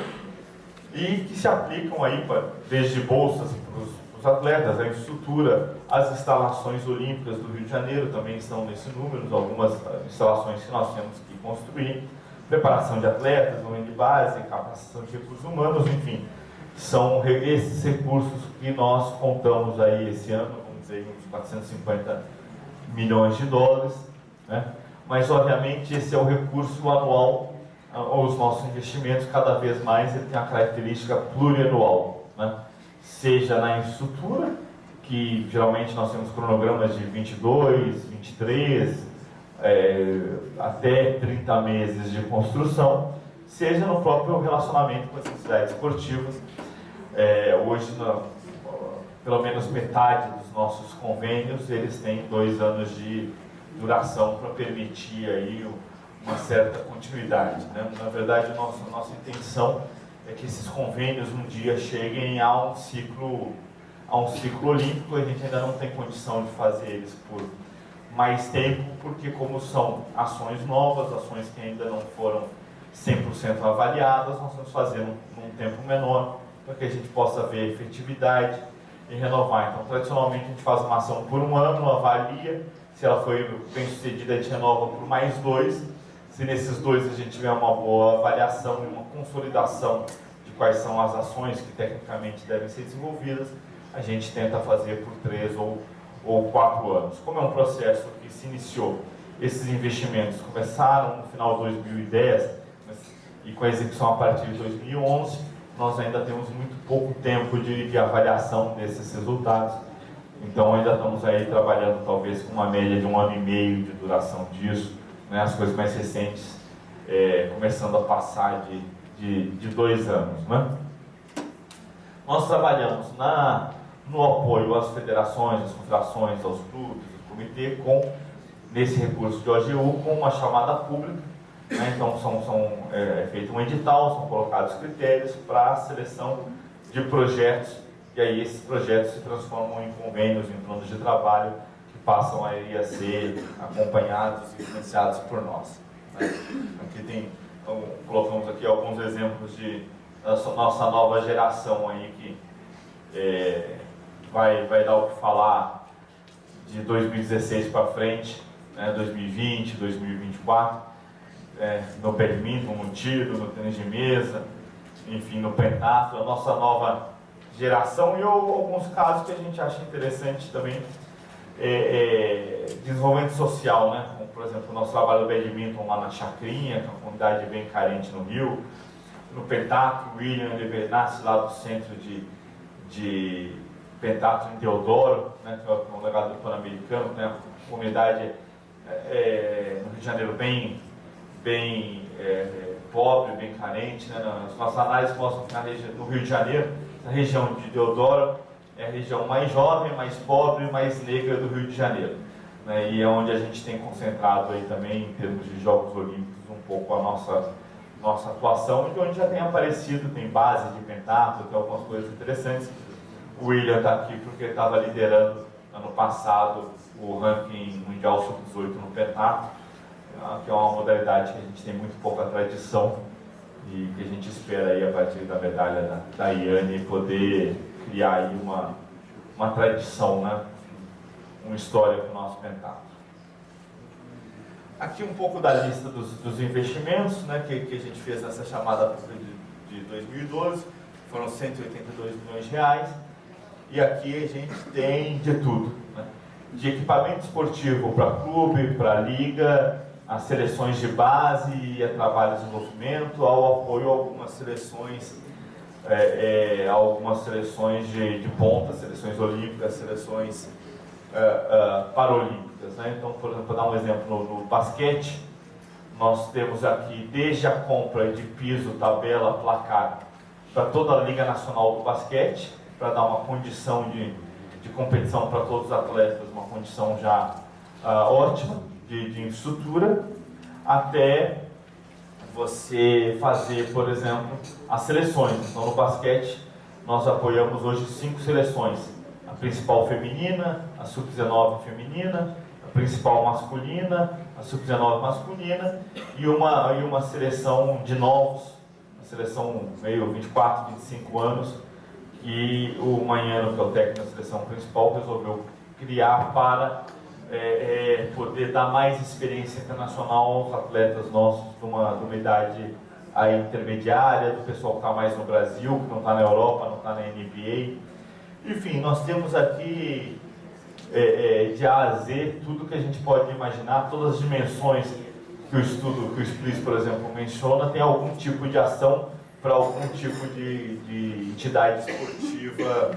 Speaker 2: e que se aplicam aí desde bolsas para os atletas, a infraestrutura, as instalações olímpicas do Rio de Janeiro também estão nesse número, algumas instalações que nós temos que construir, preparação de atletas, no de base, capacitação de recursos humanos, enfim, são esses recursos que nós contamos aí esse ano, vamos dizer, uns 450 milhões de dólares, né? Mas obviamente esse é o recurso anual, os nossos investimentos cada vez mais ele tem a característica plurianual, né? Seja na infraestrutura, que geralmente nós temos cronogramas de 22, 23, até 30 meses de construção, seja no próprio relacionamento com as entidades esportivas. Hoje, pelo menos metade dos nossos convênios, eles têm 2 anos de duração para permitir aí uma certa continuidade, né? Na verdade, nossa intenção é que esses convênios um dia cheguem a um ciclo olímpico. A gente ainda não tem condição de fazer eles por mais tempo, porque como são ações novas, ações que ainda não foram 100% avaliadas, nós estamos fazendo num tempo menor, para que a gente possa ver efetividade e renovar. Então, tradicionalmente, a gente faz uma ação por 1 ano, avalia, se ela foi bem sucedida, a gente renova por mais 2. Se nesses 2 a gente tiver uma boa avaliação e uma consolidação de quais são as ações que tecnicamente devem ser desenvolvidas, a gente tenta fazer por 3 ou 4 anos. Como é um processo que se iniciou, esses investimentos começaram no final de 2010 e com a execução a partir de 2011, nós ainda temos muito pouco tempo de avaliação desses resultados. Então ainda estamos aí trabalhando talvez com uma média de 1 ano e meio de duração disso, né? As coisas mais recentes começando a passar de 2 anos, né? Nós trabalhamos no apoio às federações, às confederações, aos clubes, ao comitê, nesse recurso de OGU, com uma chamada pública, né? Então é feito um edital, são colocados critérios para a seleção de projetos, e aí esses projetos se transformam em convênios, em planos de trabalho, que passam aí a ser acompanhados e financiados por nós, né? Aqui colocamos aqui alguns exemplos da nossa nova geração aí, que vai dar o que falar de 2016 para frente, né? 2020, 2024, no badminton, no tiro, no tênis de mesa, enfim, no pentatlo, a nossa nova geração. E alguns casos que a gente acha interessante também, desenvolvimento social, né? Como, por exemplo, o nosso trabalho do badminton lá na Chacrinha, que é uma comunidade bem carente no Rio. No pentatlo, o William nasce lá do centro de pentatlo em Deodoro, né? Que é um legado do Pan-Americano, né? Uma comunidade no Rio de Janeiro bem pobre, bem carente, né? As nossas análises mostram que no Rio de Janeiro, a região de Deodoro é a região mais jovem, mais pobre, mais negra do Rio de Janeiro, né? E é onde a gente tem concentrado aí também, em termos de Jogos Olímpicos, um pouco a nossa atuação, e de onde já tem aparecido, tem base de pentatlo, tem algumas coisas interessantes. O William está aqui porque ele estava liderando ano passado o ranking mundial sub-18 no pentatlo, que é uma modalidade que a gente tem muito pouca tradição e que a gente espera aí, a partir da medalha da Iane, poder criar aí uma tradição, né? Uma história para o nosso pentatlo. Aqui um pouco da lista dos investimentos, né, que a gente fez nessa chamada de 2012, foram 182 milhões de reais, e aqui a gente tem de tudo, né? De equipamento esportivo para clube, para liga, as seleções de base e a trabalho de desenvolvimento, ao apoio a algumas seleções algumas seleções de ponta, seleções olímpicas, seleções paralímpicas, né? Então, por exemplo, para dar um exemplo, no basquete, nós temos aqui desde a compra de piso, tabela, placar, para toda a Liga Nacional do Basquete, para dar uma condição de competição para todos os atletas, uma condição já ótima de infraestrutura, até você fazer, por exemplo, as seleções. Então, no basquete, nós apoiamos hoje 5 seleções. A principal feminina, a sub-19 feminina, a principal masculina, a sub-19 masculina e uma seleção de novos, uma seleção meio 24, 25 anos, que o Manhano, que é o técnico da seleção principal, resolveu criar para poder dar mais experiência internacional aos atletas nossos de uma idade aí intermediária, do pessoal que está mais no Brasil, que não está na Europa, não está na NBA. Enfim, nós temos aqui de A a Z tudo que a gente pode imaginar, todas as dimensões que o estudo, que o Splis, por exemplo, menciona, tem algum tipo de ação para algum tipo de entidade esportiva.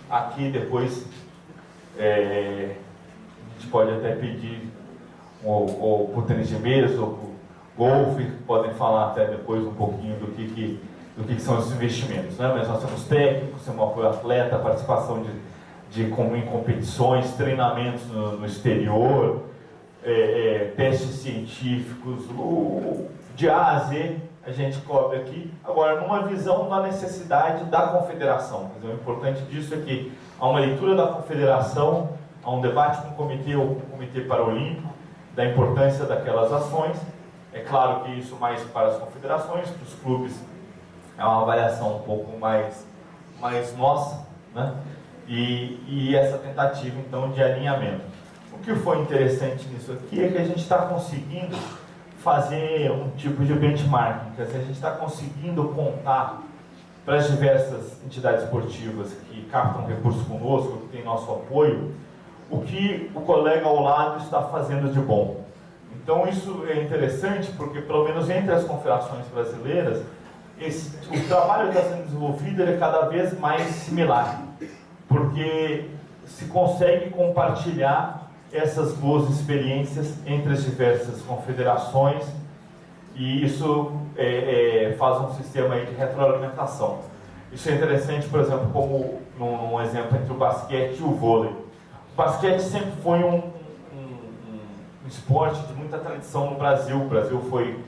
Speaker 2: Aqui depois a gente pode até pedir ou para o tênis de mesa ou para o golfe, podem falar até depois um pouquinho do que são esses investimentos, né? Mas nós temos técnicos, temos apoio atleta, participação em competições, treinamentos no exterior, testes científicos, de A a Z a gente cobre aqui. Agora, numa visão da necessidade da confederação. Quer dizer, o importante disso é que há uma leitura da confederação, há um debate com o comitê ou com o comitê paralímpico, da importância daquelas ações. É claro que isso mais para as confederações, para os clubes é uma avaliação um pouco mais nossa, né? E essa tentativa, então, de alinhamento. O que foi interessante nisso aqui é que a gente está conseguindo fazer um tipo de benchmarking, quer dizer, a gente está conseguindo contar para as diversas entidades esportivas que captam recursos conosco, que têm nosso apoio, o que o colega ao lado está fazendo de bom. Então isso é interessante porque, pelo menos entre as confederações brasileiras, o trabalho que está sendo desenvolvido é cada vez mais similar, porque se consegue compartilhar essas boas experiências entre as diversas confederações e isso faz um sistema aí de retroalimentação. Isso é interessante, por exemplo, como num exemplo entre o basquete e o vôlei. O basquete sempre foi um esporte de muita tradição no Brasil. O Brasil foi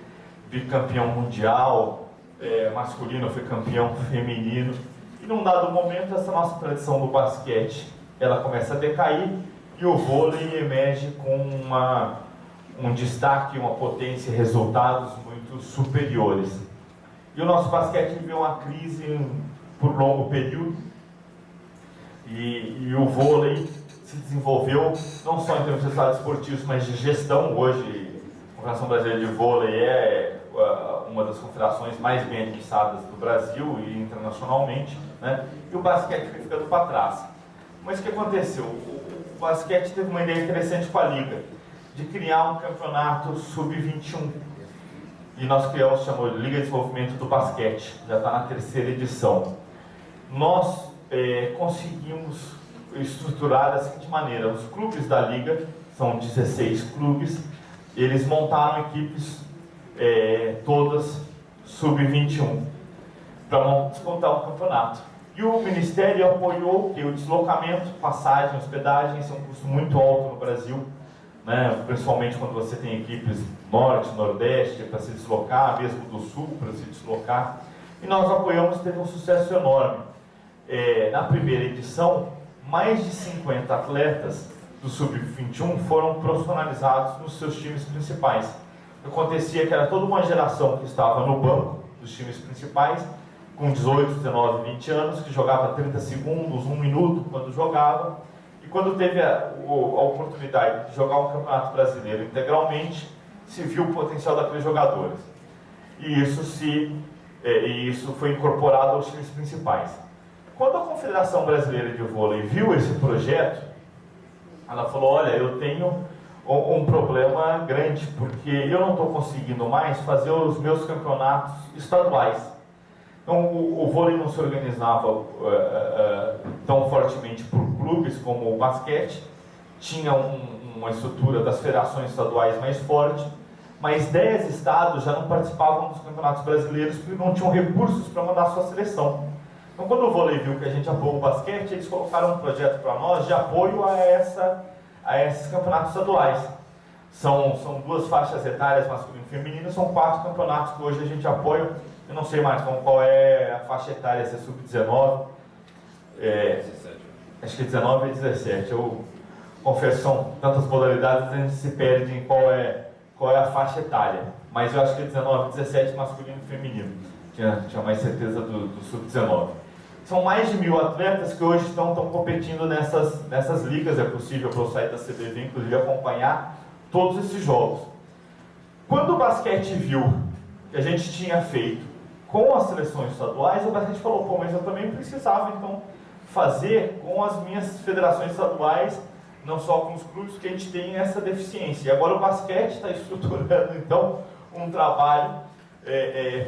Speaker 2: bicampeão mundial, masculino, foi campeão feminino. E num dado momento, essa nossa tradição do basquete ela começa a decair e o vôlei emerge com um destaque, uma potência e resultados muito superiores. E o nosso basquete viveu uma crise por longo período e o vôlei se desenvolveu não só em termos de resultados esportivos, mas de gestão. Hoje, a Confederação Brasileira de Vôlei é uma das confederações mais bem administradas do Brasil e internacionalmente, né? E o basquete foi ficando para trás. Mas o que aconteceu? O basquete teve uma ideia interessante com a Liga, de criar um campeonato sub-21. E nós criamos, chamou de Liga de Desenvolvimento do Basquete, já está na 3ª edição. Nós conseguimos estruturar da seguinte maneira: os clubes da Liga, são 16 clubes, eles montaram equipes todas sub-21 para disputar o campeonato. E o Ministério apoiou o deslocamento, passagem, hospedagem, isso é um custo muito alto no Brasil, né? Principalmente quando você tem equipes norte, nordeste, para se deslocar, mesmo do sul, para se deslocar. E nós apoiamos, teve um sucesso enorme. Na primeira edição, mais de 50 atletas do Sub-21 foram profissionalizados nos seus times principais. Acontecia que era toda uma geração que estava no banco dos times principais, com 18, 19, 20 anos, que jogava 30 segundos, 1 minuto quando jogava, e quando teve a oportunidade de jogar um campeonato brasileiro integralmente, se viu o potencial daqueles jogadores. E isso foi incorporado aos times principais. Quando a Confederação Brasileira de Vôlei viu esse projeto, ela falou: olha, eu tenho um problema grande, porque eu não estou conseguindo mais fazer os meus campeonatos estaduais. Então, o vôlei não se organizava tão fortemente por clubes como o basquete, tinha uma estrutura das federações estaduais mais forte, mas 10 estados já não participavam dos campeonatos brasileiros porque não tinham recursos para mandar sua seleção. Então, quando o vôlei viu que a gente apoiou o basquete, eles colocaram um projeto para nós de apoio a esses campeonatos estaduais. São 2 faixas etárias, masculino e feminino, são 4 campeonatos que hoje a gente apoia. Eu não sei mais qual é a faixa etária, se é sub-19. Acho que 19 e 17. Eu confesso, são tantas modalidades, a gente se perde em qual é a faixa etária. Mas eu acho que é 19 e 17, masculino e feminino. Tinha mais certeza do sub-19. São mais de 1000 atletas que hoje estão competindo nessas ligas. É possível pelo site da CBV, inclusive, acompanhar todos esses jogos. Quando o basquete viu que a gente tinha feito com as seleções estaduais, o basquete falou, pô, mas eu também precisava, então, fazer com as minhas federações estaduais, não só com os clubes, porque a gente tem essa deficiência. E agora o basquete está estruturando, então, um trabalho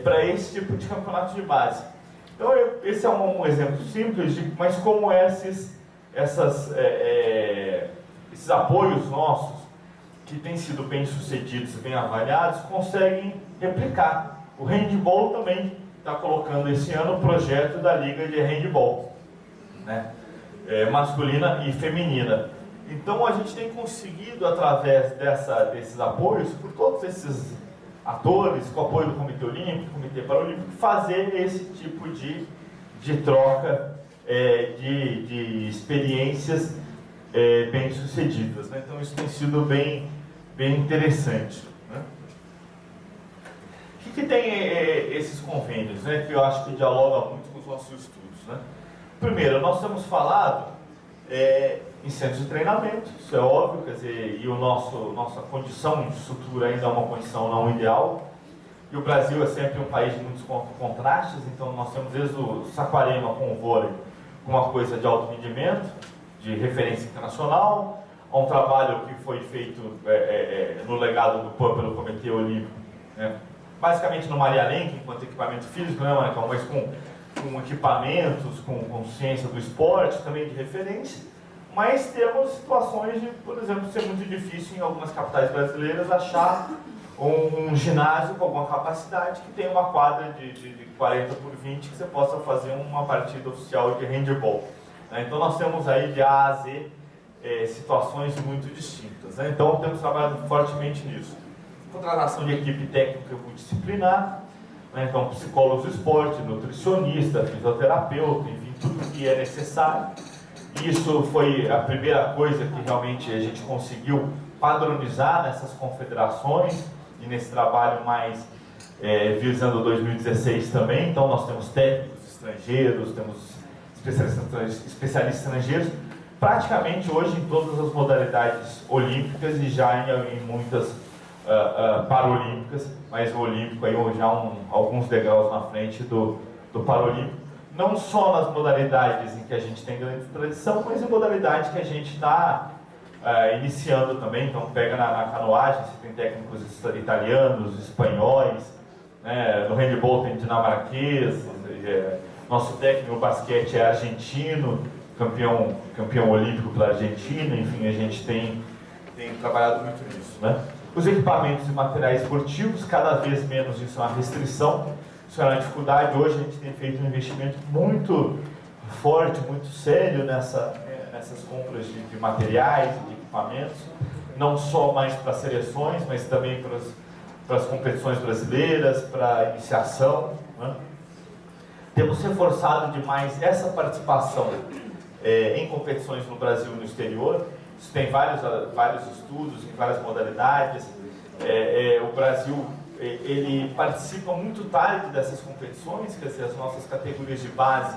Speaker 2: para esse tipo de campeonato de base. Então, esse é um exemplo simples de mas como esses apoios nossos, que têm sido bem sucedidos, bem avaliados, conseguem replicar. O handball também está colocando esse ano o projeto da Liga de Handball, né? Masculina e feminina. Então a gente tem conseguido, através desses apoios, por todos esses atores, com o apoio do Comitê Olímpico, do Comitê Paralímpico, fazer esse tipo de troca de experiências bem-sucedidas, né? Então isso tem sido bem interessante, né? O que tem esses convênios, né, que eu acho que dialoga muito com os nossos estudos, né? Primeiro, nós temos falado em centros de treinamento, isso é óbvio, quer dizer, e nossa condição de estrutura ainda é uma condição não ideal, e o Brasil é sempre um país de muitos contrastes, então nós temos desde o Saquarema com o vôlei, uma coisa de alto rendimento, de referência internacional, a um trabalho que foi feito no legado do PAN pelo Comitê Olímpico, né? Basicamente no Maria Lenk, enquanto equipamento físico, né, Marcão, mas com equipamentos, com ciência do esporte, também de referência. Mas temos situações de, por exemplo, ser muito difícil em algumas capitais brasileiras achar um ginásio com alguma capacidade que tenha uma quadra de 40 por 20 que você possa fazer uma partida oficial de handball, né? Então nós temos aí de A a Z situações muito distintas, né? Então temos trabalhado fortemente nisso. Contratação de equipe técnica multidisciplinar, né? Então psicólogos do esporte, nutricionista, fisioterapeuta, enfim, tudo que é necessário. Isso foi a primeira coisa que realmente a gente conseguiu padronizar nessas confederações e nesse trabalho mais visando 2016 também. Então nós temos técnicos estrangeiros, temos especialistas estrangeiros, praticamente hoje em todas as modalidades olímpicas e já em muitas paralímpicas, mas o olímpico aí já alguns degraus na frente do paralímpico. Não só nas modalidades em que a gente tem grande tradição, mas em modalidades que a gente está iniciando também. Então pega na canoagem, você tem técnicos italianos, espanhóis, né? No handball tem dinamarquês, nosso técnico no basquete é argentino, campeão olímpico pela Argentina, enfim, a gente tem trabalhado muito nisso, né? Os equipamentos e materiais esportivos, cada vez menos isso é uma restrição, isso é uma dificuldade. Hoje a gente tem feito um investimento muito forte, muito sério nessas compras de materiais e de equipamentos, não só mais para seleções, mas também para as competições brasileiras, para a iniciação, né? Temos reforçado demais essa participação em competições no Brasil e no exterior. Isso tem vários estudos em várias modalidades. O Brasil ele participa muito tarde dessas competições, quer dizer, as nossas categorias de base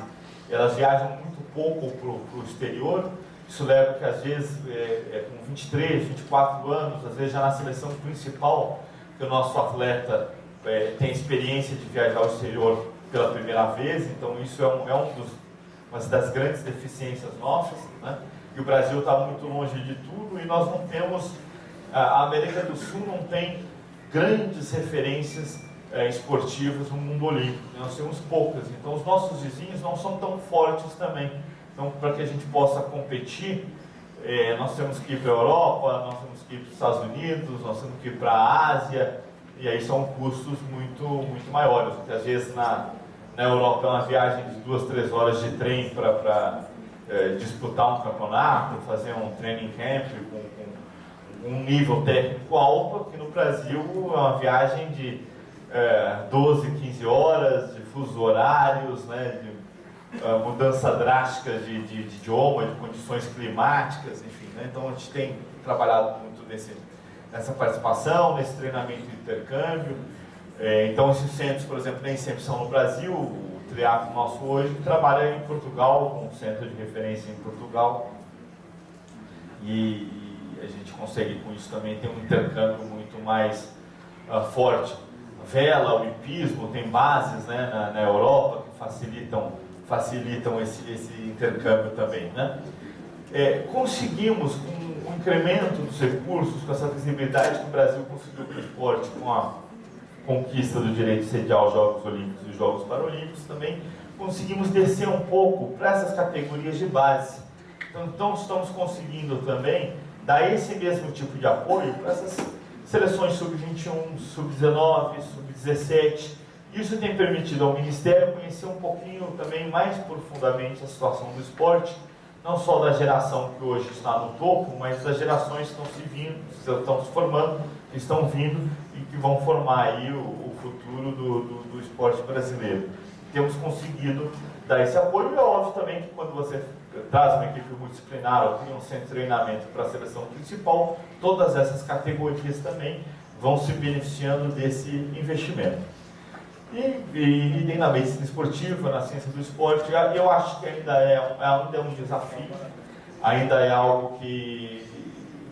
Speaker 2: elas viajam muito pouco para o exterior. Isso leva que às vezes com 23, 24 anos, às vezes já na seleção principal, que o nosso atleta tem experiência de viajar ao exterior pela primeira vez. Então isso uma das grandes deficiências nossas, né? E o Brasil está muito longe de tudo e nós não temos, a América do Sul não tem grandes referências esportivas no mundo olímpico. Nós temos poucas, então os nossos vizinhos não são tão fortes também. Então, para que a gente possa competir, nós temos que ir para a Europa, nós temos que ir para os Estados Unidos, nós temos que ir para a Ásia, e aí são custos muito maiores. Porque às vezes na Europa é uma viagem de 2, 3 horas de trem para disputar um campeonato, fazer um training camp com um nível técnico alto. Aqui no Brasil é uma viagem de 12, 15 horas, de fusos horários, né, de mudança drástica de idioma, de condições climáticas, enfim, né? Então a gente tem trabalhado muito nessa participação, nesse treinamento de intercâmbio. Então esses centros, por exemplo, nem sempre são no Brasil. O triatlo nosso hoje trabalha em Portugal, com um centro de referência em Portugal, e a gente consegue com isso também ter um intercâmbio muito mais forte. A vela, o hipismo, tem bases, né, na Europa que facilitam esse intercâmbio também, né? Conseguimos, com o incremento dos recursos, com essa visibilidade que o Brasil conseguiu para o esporte, com a conquista do direito de sediar os Jogos Olímpicos e os Jogos Paralímpicos, também conseguimos descer um pouco para essas categorias de base. Então estamos conseguindo também dar esse mesmo tipo de apoio para essas seleções sub-21, sub-19, sub-17. Isso tem permitido ao Ministério conhecer um pouquinho também mais profundamente a situação do esporte, não só da geração que hoje está no topo, mas das gerações que estão se formando, que estão vindo e que vão formar aí o futuro do esporte brasileiro. Temos conseguido dar esse apoio, e é óbvio também que quando você traz uma equipe multidisciplinar ou cria um centro de treinamento para a seleção principal, todas essas categorias também vão se beneficiando desse investimento. E tem na medicina esportiva, na ciência do esporte, eu acho que ainda é um desafio, ainda é algo que,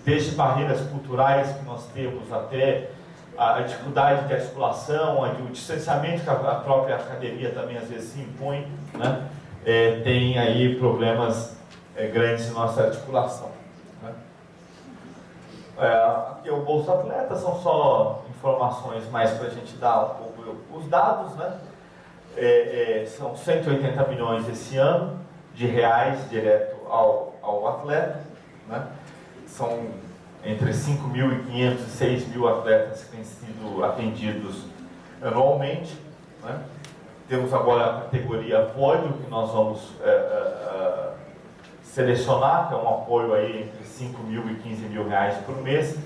Speaker 2: desde barreiras culturais que nós temos até a dificuldade de articulação, o distanciamento que a própria academia também às vezes se impõe, né? Tem aí problemas grandes em nossa articulação, né? Aqui o Bolsa Atleta são só informações mais para a gente dar um pouco os dados, né? São 180 milhões esse ano de reais direto ao atleta, né? São entre 5.500 e 6.000 atletas que têm sido atendidos anualmente, né? Temos agora a categoria pódio, que nós vamos selecionar, que é um apoio aí entre 5.000 e 15.000 reais por mês,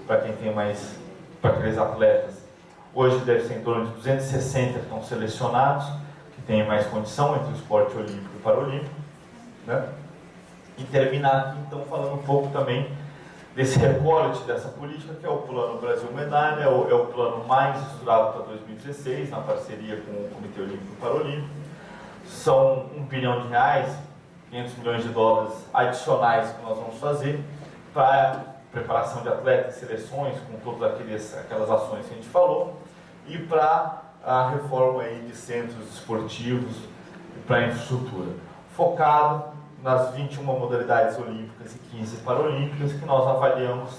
Speaker 2: para quem tem mais, para aqueles atletas. Hoje deve ser em torno de 260 que estão selecionados, que têm mais condição entre o esporte olímpico e paralímpico, né? E terminar aqui então falando um pouco também desse recorte dessa política, que é o Plano Brasil Medalha, é o plano mais estruturado para 2016, na parceria com o Comitê Olímpico e Paralímpico. São R$1 bilhão, 500 milhões de dólares adicionais que nós vamos fazer para preparação de atletas, seleções, com todas aquelas ações que a gente falou, e para a reforma aí de centros esportivos e para a infraestrutura, focado nas 21 modalidades olímpicas e 15 paralímpicas, que nós avaliamos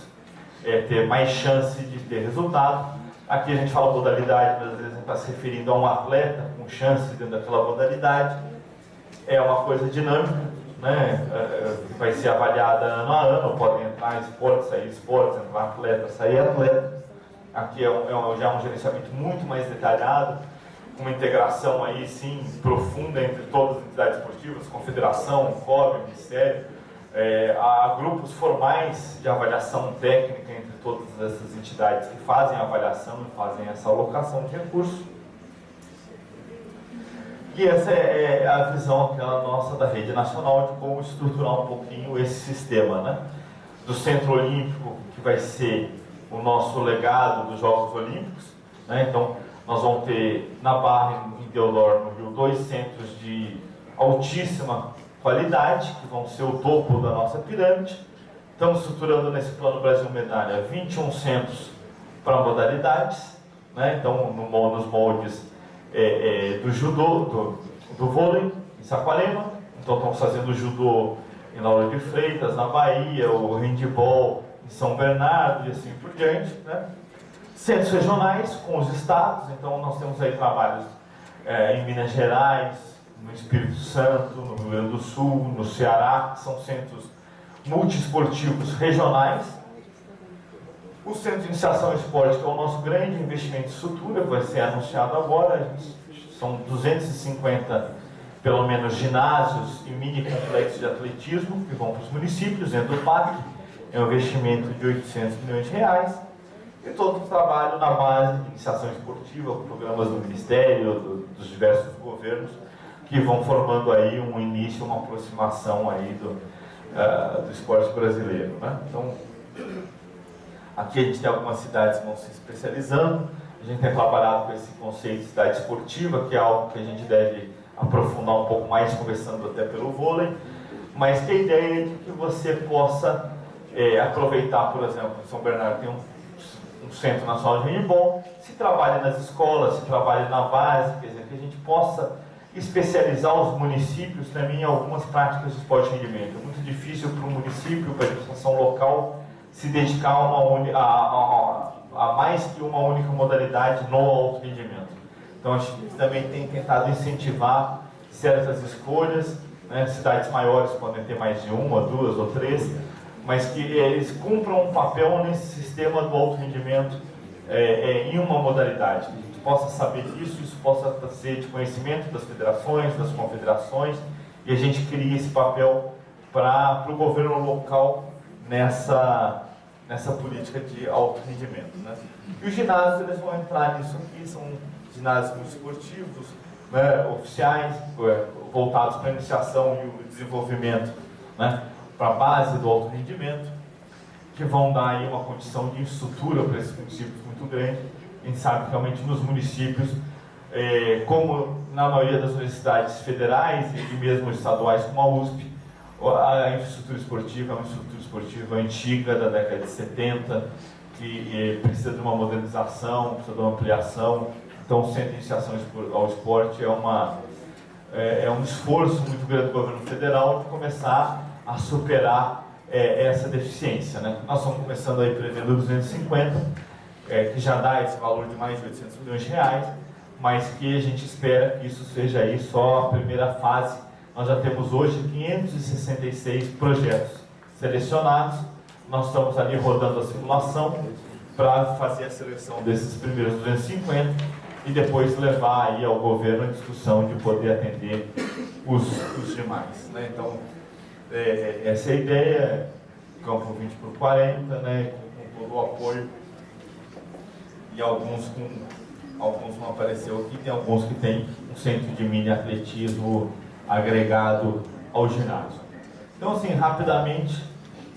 Speaker 2: ter mais chance de ter resultado. Aqui a gente fala modalidade, mas às vezes a gente está se referindo a um atleta com chance dentro daquela modalidade. É uma coisa dinâmica, né? Vai ser avaliada ano a ano, podem entrar esportes, sair esportes, entrar atleta, sair atleta. Aqui já é um gerenciamento muito mais detalhado, uma integração aí sim profunda entre todas as entidades esportivas, confederação, COB, Ministério. Há grupos formais de avaliação técnica entre todas essas entidades que fazem a avaliação e fazem essa alocação de recursos. E essa é a visão aquela nossa da rede nacional de como estruturar um pouquinho esse sistema, né? Do Centro Olímpico, que vai ser o nosso legado dos Jogos Olímpicos, né? Então, nós vamos ter na Barra, em Deodoro, no Rio, 2 centros de altíssima qualidade, que vão ser o topo da nossa pirâmide. Estamos estruturando nesse Plano Brasil Medalha 21 centros para modalidades, né? Então, nos moldes do judô, do vôlei, em Saquarema. Então, estamos fazendo o judô em Lauro de Freitas, na Bahia, o handebol em São Bernardo e assim por diante, né? Centros regionais com os estados, então nós temos aí trabalhos em Minas Gerais, no Espírito Santo, no Rio Grande do Sul, no Ceará, que são centros multiesportivos regionais. O Centro de Iniciação ao Esporte, que é o nosso grande investimento de estrutura, vai ser anunciado agora. São 250, pelo menos, ginásios e mini complexos de atletismo que vão para os municípios, dentro do PAC. É um investimento de 800 milhões de reais. E todo o trabalho na base de iniciação esportiva, programas do Ministério, dos diversos governos, que vão formando aí um início, uma aproximação aí do esporte brasileiro, né? Então, aqui a gente tem algumas cidades que vão se especializando. A gente tem trabalhado com esse conceito de cidade esportiva, que é algo que a gente deve aprofundar um pouco mais, começando até pelo vôlei. Mas que a ideia é de que você possa aproveitar, por exemplo, em São Bernardo tem um Centro Nacional de Handebol, se trabalha nas escolas, se trabalha na base, quer dizer, que a gente possa especializar os municípios também em algumas práticas de esporte de rendimento. É muito difícil para o município, para a administração local, se dedicar a mais que uma única modalidade no alto rendimento. Então a gente também tem tentado incentivar certas escolhas, né? Cidades maiores podem ter mais de uma, duas ou três, mas que eles cumpram um papel nesse sistema do alto rendimento em uma modalidade. Que a gente possa saber disso, isso possa ser de conhecimento das federações, das confederações, e a gente cria esse papel para o governo local nessa política de alto rendimento, né? E os ginásios, eles vão entrar nisso aqui, são ginásios esportivos, né, oficiais, voltados para a iniciação e o desenvolvimento, né, para a base do alto rendimento, que vão dar aí uma condição de estrutura para esses municípios muito grande. A gente sabe que realmente nos municípios, como na maioria das universidades federais e mesmo estaduais como a USP, a infraestrutura esportiva é uma infraestrutura esportiva antiga, da década de 70, que precisa de uma modernização, precisa de uma ampliação. Então, o Centro de Iniciação ao Esporte é um esforço muito grande do governo federal de começar a superar essa deficiência, né? Nós estamos começando aí prevendo 250, que já dá esse valor de mais de 800 milhões de reais, mas que a gente espera que isso seja aí só a primeira fase. Nós já temos hoje 566 projetos selecionados. Nós estamos ali rodando a simulação para fazer a seleção desses primeiros 250 e depois levar aí ao governo a discussão de poder atender os demais, né? Então, essa é a ideia, campo 20 por 40, né, com todo o apoio, e alguns não apareceu aqui, tem alguns que tem um centro de mini atletismo agregado ao ginásio. Então, assim, rapidamente,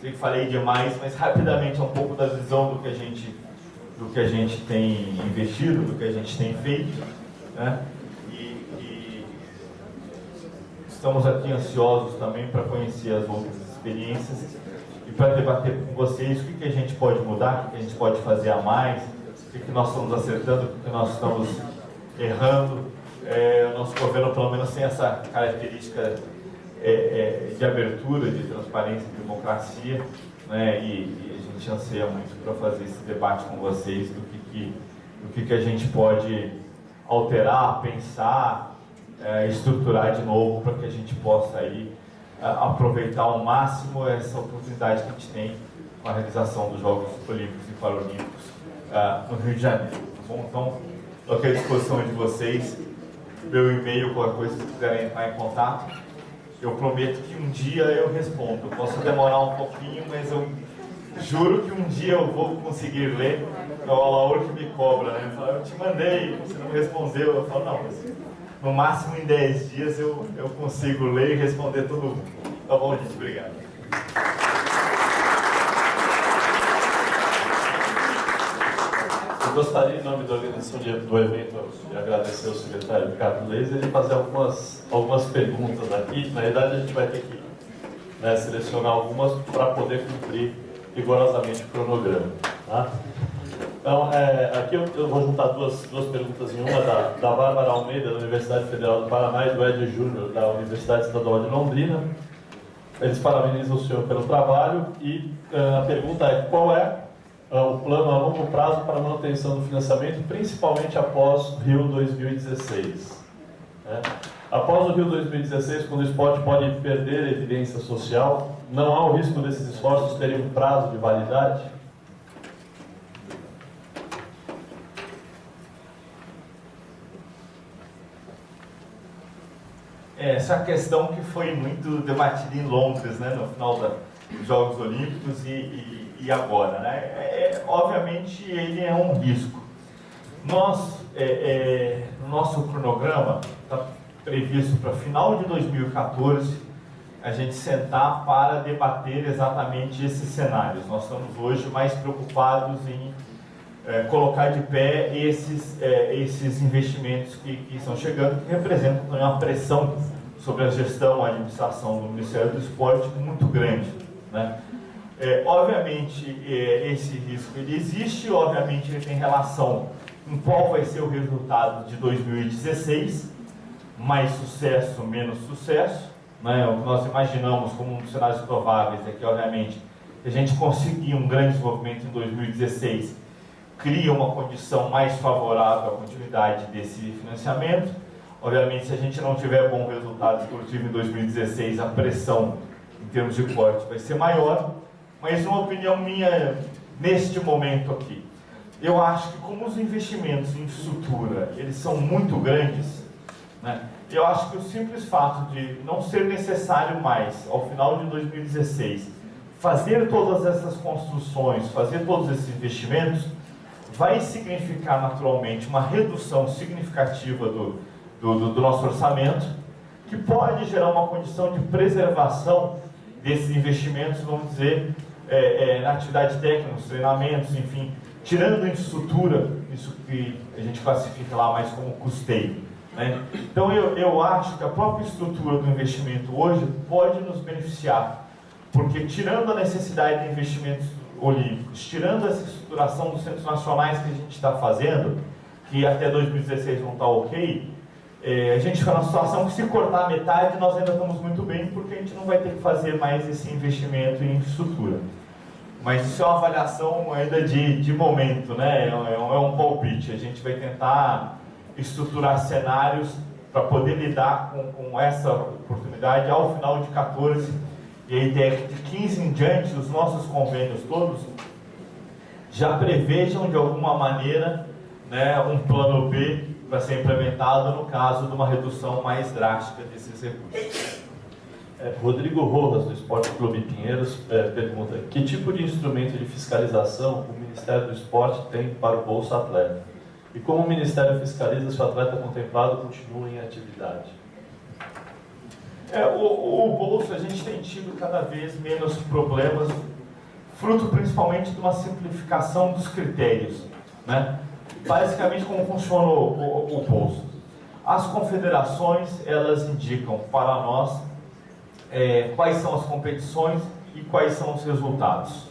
Speaker 2: sei que falei demais, mas rapidamente é um pouco da visão do que a gente tem investido, do que a gente tem feito, né? E estamos aqui ansiosos também para conhecer as outras experiências e para debater com vocês o que a gente pode mudar, o que a gente pode fazer a mais, o que nós estamos acertando, o que nós estamos errando. O nosso governo, pelo menos, tem essa característica de abertura, de transparência, de democracia, né? E a gente anseia muito para fazer esse debate com vocês do que a gente pode alterar, pensar, estruturar de novo para que a gente possa aí aproveitar ao máximo essa oportunidade que a gente tem com a realização dos Jogos Olímpicos e Paralímpicos no Rio de Janeiro. Tá bom? Então, estou aqui à disposição de vocês. Meu e-mail, qualquer coisa que quiserem entrar em contato. Eu prometo que um dia eu respondo. Eu posso demorar um pouquinho, mas eu juro que um dia eu vou conseguir ler. É o Alaor que me cobra, né? Fala, eu te mandei, você não respondeu. Eu falo, não, mas no máximo em 10 dias eu consigo ler e responder todo mundo. Tá bom, gente? Obrigado.
Speaker 1: Eu gostaria, em nome da organização do evento, de agradecer ao secretário Ricardo Leiser e fazer algumas perguntas aqui. Na verdade, a gente vai ter que selecionar algumas para poder cumprir rigorosamente o cronograma. Tá? Então, aqui eu vou juntar duas perguntas em uma, da Bárbara Almeida, da Universidade Federal do Paraná, e do Ed Júnior, da Universidade Estadual de Londrina. Eles parabenizam o senhor pelo trabalho e a pergunta é: qual é o plano a longo prazo para a manutenção do financiamento, principalmente após Rio 2016. Né? Após o Rio 2016, quando o esporte pode perder evidência social, não há o risco desses esforços terem um prazo de validade?
Speaker 2: Essa é a questão que foi muito debatida em Londres, né, no final dos Jogos Olímpicos e agora. Né? Obviamente, ele é um risco. Nós, no nosso cronograma, está previsto para final de 2014, a gente sentar para debater exatamente esses cenários. Nós estamos hoje mais preocupados em colocar de pé esses investimentos que estão chegando, que representam também uma pressão sobre a gestão, a administração do Ministério do Esporte muito grande. Né? Obviamente, esse risco ele existe, obviamente ele tem relação com qual vai ser o resultado de 2016, mais sucesso, menos sucesso. Né? O que nós imaginamos como um dos cenários prováveis é que, obviamente, se a gente conseguir um grande desenvolvimento em 2016, cria uma condição mais favorável à continuidade desse financiamento. Obviamente, se a gente não tiver bom resultado esportivo em 2016, a pressão em termos de corte vai ser maior. Mas uma opinião minha neste momento aqui, eu acho que como os investimentos em infraestrutura eles são muito grandes, né, eu acho que o simples fato de não ser necessário mais, ao final de 2016, fazer todas essas construções, fazer todos esses investimentos, vai significar naturalmente uma redução significativa do nosso orçamento, que pode gerar uma condição de preservação desses investimentos, vamos dizer, na atividade técnica, nos treinamentos, enfim, tirando a infraestrutura, isso que a gente classifica lá mais como custeio. Né? Então eu acho que a própria estrutura do investimento hoje pode nos beneficiar, porque tirando a necessidade de investimentos olímpicos, tirando essa estruturação dos centros nacionais que a gente está fazendo, que até 2016 não está ok, a gente fica numa situação que se cortar a metade nós ainda estamos muito bem, porque a gente não vai ter que fazer mais esse investimento em infraestrutura. Mas isso é uma avaliação ainda de momento, né? É um palpite. A gente vai tentar estruturar cenários para poder lidar com essa oportunidade ao final de 14. E a ideia é que de 15 em diante, os nossos convênios todos já prevejam de alguma maneira, né, um plano B para ser implementado no caso de uma redução mais drástica desses recursos.
Speaker 1: Rodrigo Rojas, do Esporte Clube Pinheiros, pergunta: que tipo de instrumento de fiscalização o Ministério do Esporte tem para o Bolsa Atleta? E como o Ministério fiscaliza se o atleta contemplado continua em atividade?
Speaker 2: O Bolsa, a gente tem tido cada vez menos problemas, fruto principalmente de uma simplificação dos critérios. Né? Basicamente, como funciona o Bolsa? As confederações, elas indicam para nós quais são as competições e quais são os resultados.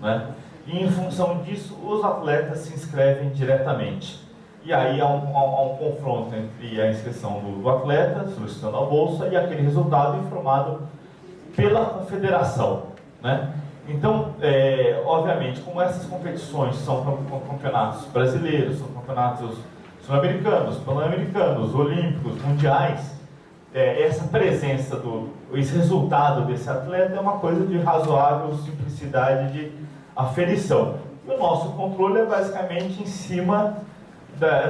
Speaker 2: Né? E em função disso, os atletas se inscrevem diretamente. E aí há um confronto entre a inscrição do atleta, solicitando a bolsa, e aquele resultado informado pela confederação. Né? Então, obviamente, como essas competições são campeonatos brasileiros, são campeonatos sul-americanos, pan-americanos, olímpicos, mundiais, essa presença, esse resultado desse atleta é uma coisa de razoável simplicidade de aferição. E o nosso controle é basicamente em cima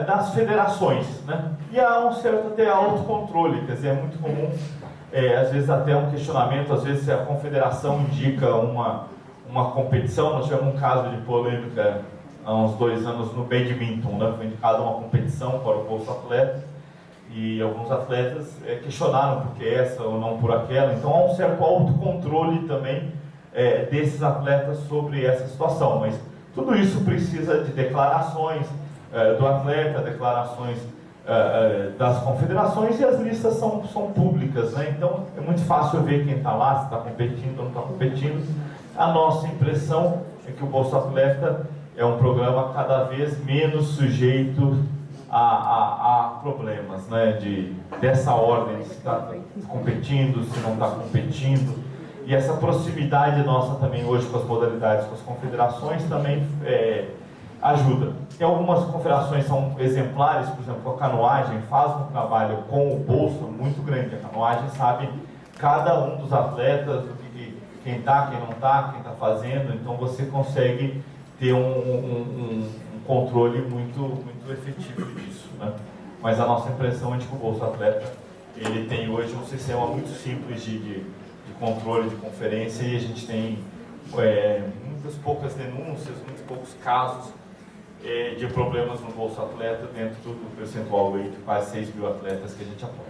Speaker 2: das federações, né? E há um certo até autocontrole, quer dizer, é muito comum, às vezes até um questionamento, às vezes a confederação indica uma competição. Nós tivemos um caso de polêmica há uns 2 anos no badminton, né? Foi indicada uma competição para o Bolsa Atleta, e alguns atletas questionaram por que essa ou não por aquela. Então há um certo autocontrole também desses atletas sobre essa situação, mas tudo isso precisa de declarações do atleta, declarações das confederações, e as listas são públicas, né? Então é muito fácil ver quem está lá, se está competindo ou não está competindo. A nossa impressão é que o Bolsa Atleta é um programa cada vez menos sujeito a problemas, né, dessa ordem, se está competindo, se não está competindo. E essa proximidade nossa também hoje com as modalidades, com as confederações também ajuda. Tem algumas confederações que são exemplares, por exemplo, a canoagem faz um trabalho com o bolso muito grande. A canoagem sabe cada um dos atletas, quem está, quem não está, quem está fazendo, então você consegue ter um controle muito efetivo disso, né? Mas a nossa impressão é de que o Bolsa Atleta ele tem hoje um sistema muito simples de controle de conferência e a gente tem muitas poucas denúncias, muitos poucos casos de problemas no Bolsa Atleta dentro do percentual de quase 6 mil atletas que a gente apoia.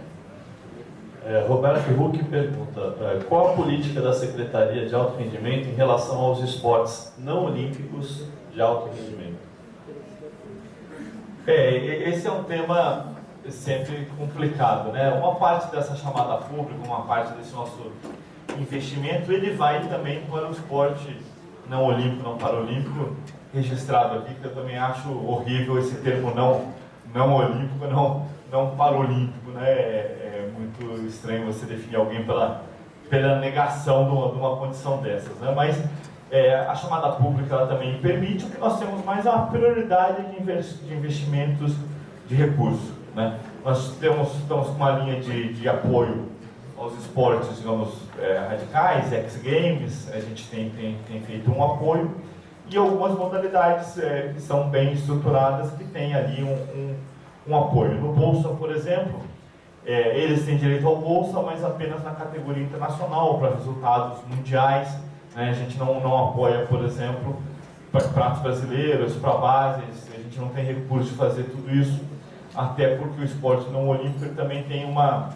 Speaker 1: Roberto Huck pergunta, qual a política da Secretaria de Alto Rendimento em relação aos esportes não olímpicos de alto rendimento?
Speaker 2: Esse é um tema sempre complicado, né? Uma parte dessa chamada pública, uma parte desse nosso investimento, ele vai também para o esporte não olímpico, não paralímpico, registrado aqui, que eu também acho horrível esse termo não olímpico, não paralímpico, né? É muito estranho você definir alguém pela negação de uma condição dessas, né? Mas a chamada pública ela também permite o que nós temos mais a prioridade de investimentos de recursos, né? Nós estamos com uma linha de apoio aos esportes, digamos, radicais, X-Games, a gente tem feito um apoio, e algumas modalidades que são bem estruturadas, que têm ali um apoio. No Bolsa, por exemplo, eles têm direito ao Bolsa, mas apenas na categoria internacional, para resultados mundiais, né? A gente não apoia, por exemplo, para pratos brasileiros, para bases, a gente não tem recurso de fazer tudo isso, até porque o esporte não olímpico também tem uma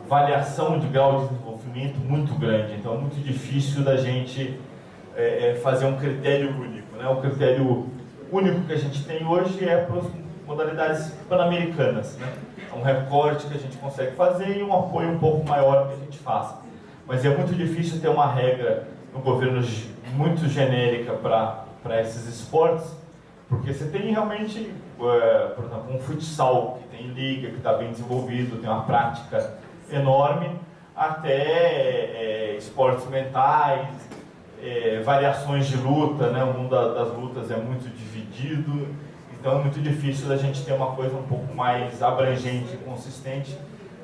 Speaker 2: variação de grau de desenvolvimento muito grande, então é muito difícil da gente fazer um critério único, né? O critério único que a gente tem hoje é para as modalidades pan-americanas, né? É um recorte que a gente consegue fazer e um apoio um pouco maior que a gente faça. Mas é muito difícil ter uma regra no governo muito genérica para esses esportes, porque você tem realmente, por exemplo, um futsal que tem liga, que está bem desenvolvido, tem uma prática enorme, até esportes mentais, variações de luta, né? O mundo das lutas é muito dividido, então é muito difícil da gente ter uma coisa um pouco mais abrangente e consistente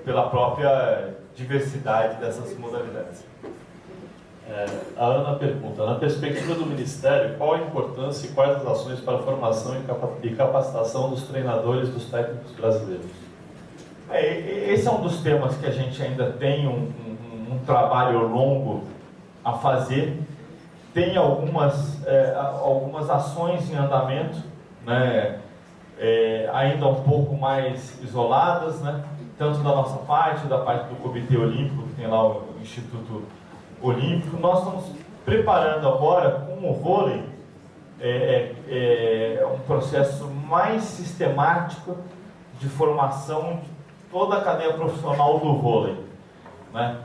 Speaker 2: pela própria diversidade dessas modalidades.
Speaker 1: A Ana pergunta, na perspectiva do Ministério, qual a importância e quais as ações para a formação e capacitação dos treinadores dos técnicos brasileiros?
Speaker 2: Esse é um dos temas que a gente ainda tem um trabalho longo a fazer. Tem algumas ações em andamento, né? Ainda um pouco mais isoladas, né? Tanto da nossa parte, da parte do Comitê Olímpico, que tem lá o Instituto Olímpico. Nós estamos preparando agora com o vôlei um processo mais sistemático de formação de toda a cadeia profissional do vôlei, né?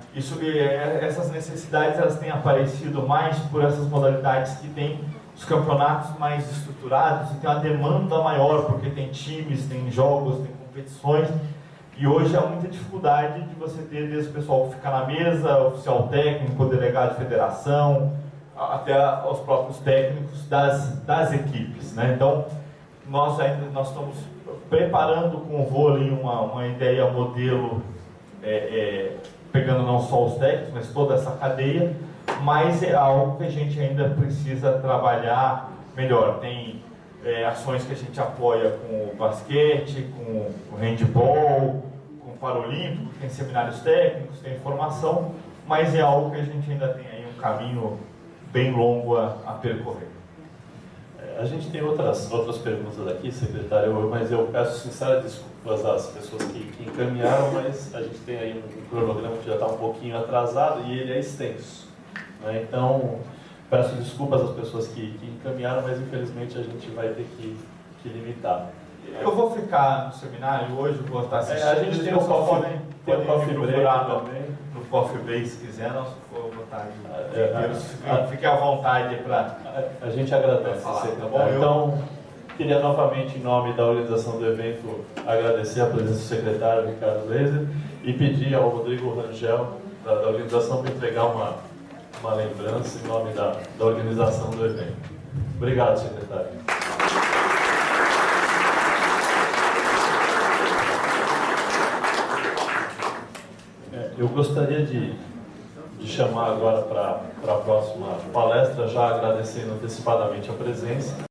Speaker 2: Essas necessidades elas têm aparecido mais por essas modalidades que têm os campeonatos mais estruturados e tem uma demanda maior, porque tem times, tem jogos, tem competições. E hoje há muita dificuldade de você ter desde o pessoal que fica na mesa, oficial técnico, delegado de federação, até os próprios técnicos das equipes, né? Então, nós estamos preparando com o vôlei uma ideia modelo, pegando não só os técnicos, mas toda essa cadeia, mas é algo que a gente ainda precisa trabalhar melhor. Tem ações que a gente apoia com o basquete, com o handball, com o paralímpico, tem seminários técnicos, tem formação, mas é algo que a gente ainda tem aí um caminho bem longo a percorrer.
Speaker 1: A gente tem outras perguntas aqui, secretário, mas eu peço sinceras desculpas às pessoas que encaminharam, mas a gente tem aí um cronograma que já está um pouquinho atrasado e ele é extenso, né? Então, peço desculpas às pessoas que encaminharam, mas infelizmente a gente vai ter que limitar.
Speaker 2: Eu vou ficar no seminário hoje, vou estar assistindo.
Speaker 1: A gente tem o coffee break também.
Speaker 2: No coffee break, se quiser, nós vou botar aí. Fique à vontade para.
Speaker 1: A gente agradece,
Speaker 2: falar,
Speaker 1: tá
Speaker 2: bom?
Speaker 1: Então, Queria novamente, em nome da organização do evento, agradecer a presença do secretário Ricardo Leiser e pedir ao Rodrigo Rangel, da organização, para entregar uma lembrança em nome da organização do evento. Obrigado, secretário. Eu gostaria de chamar agora para a próxima palestra, já agradecendo antecipadamente a presença.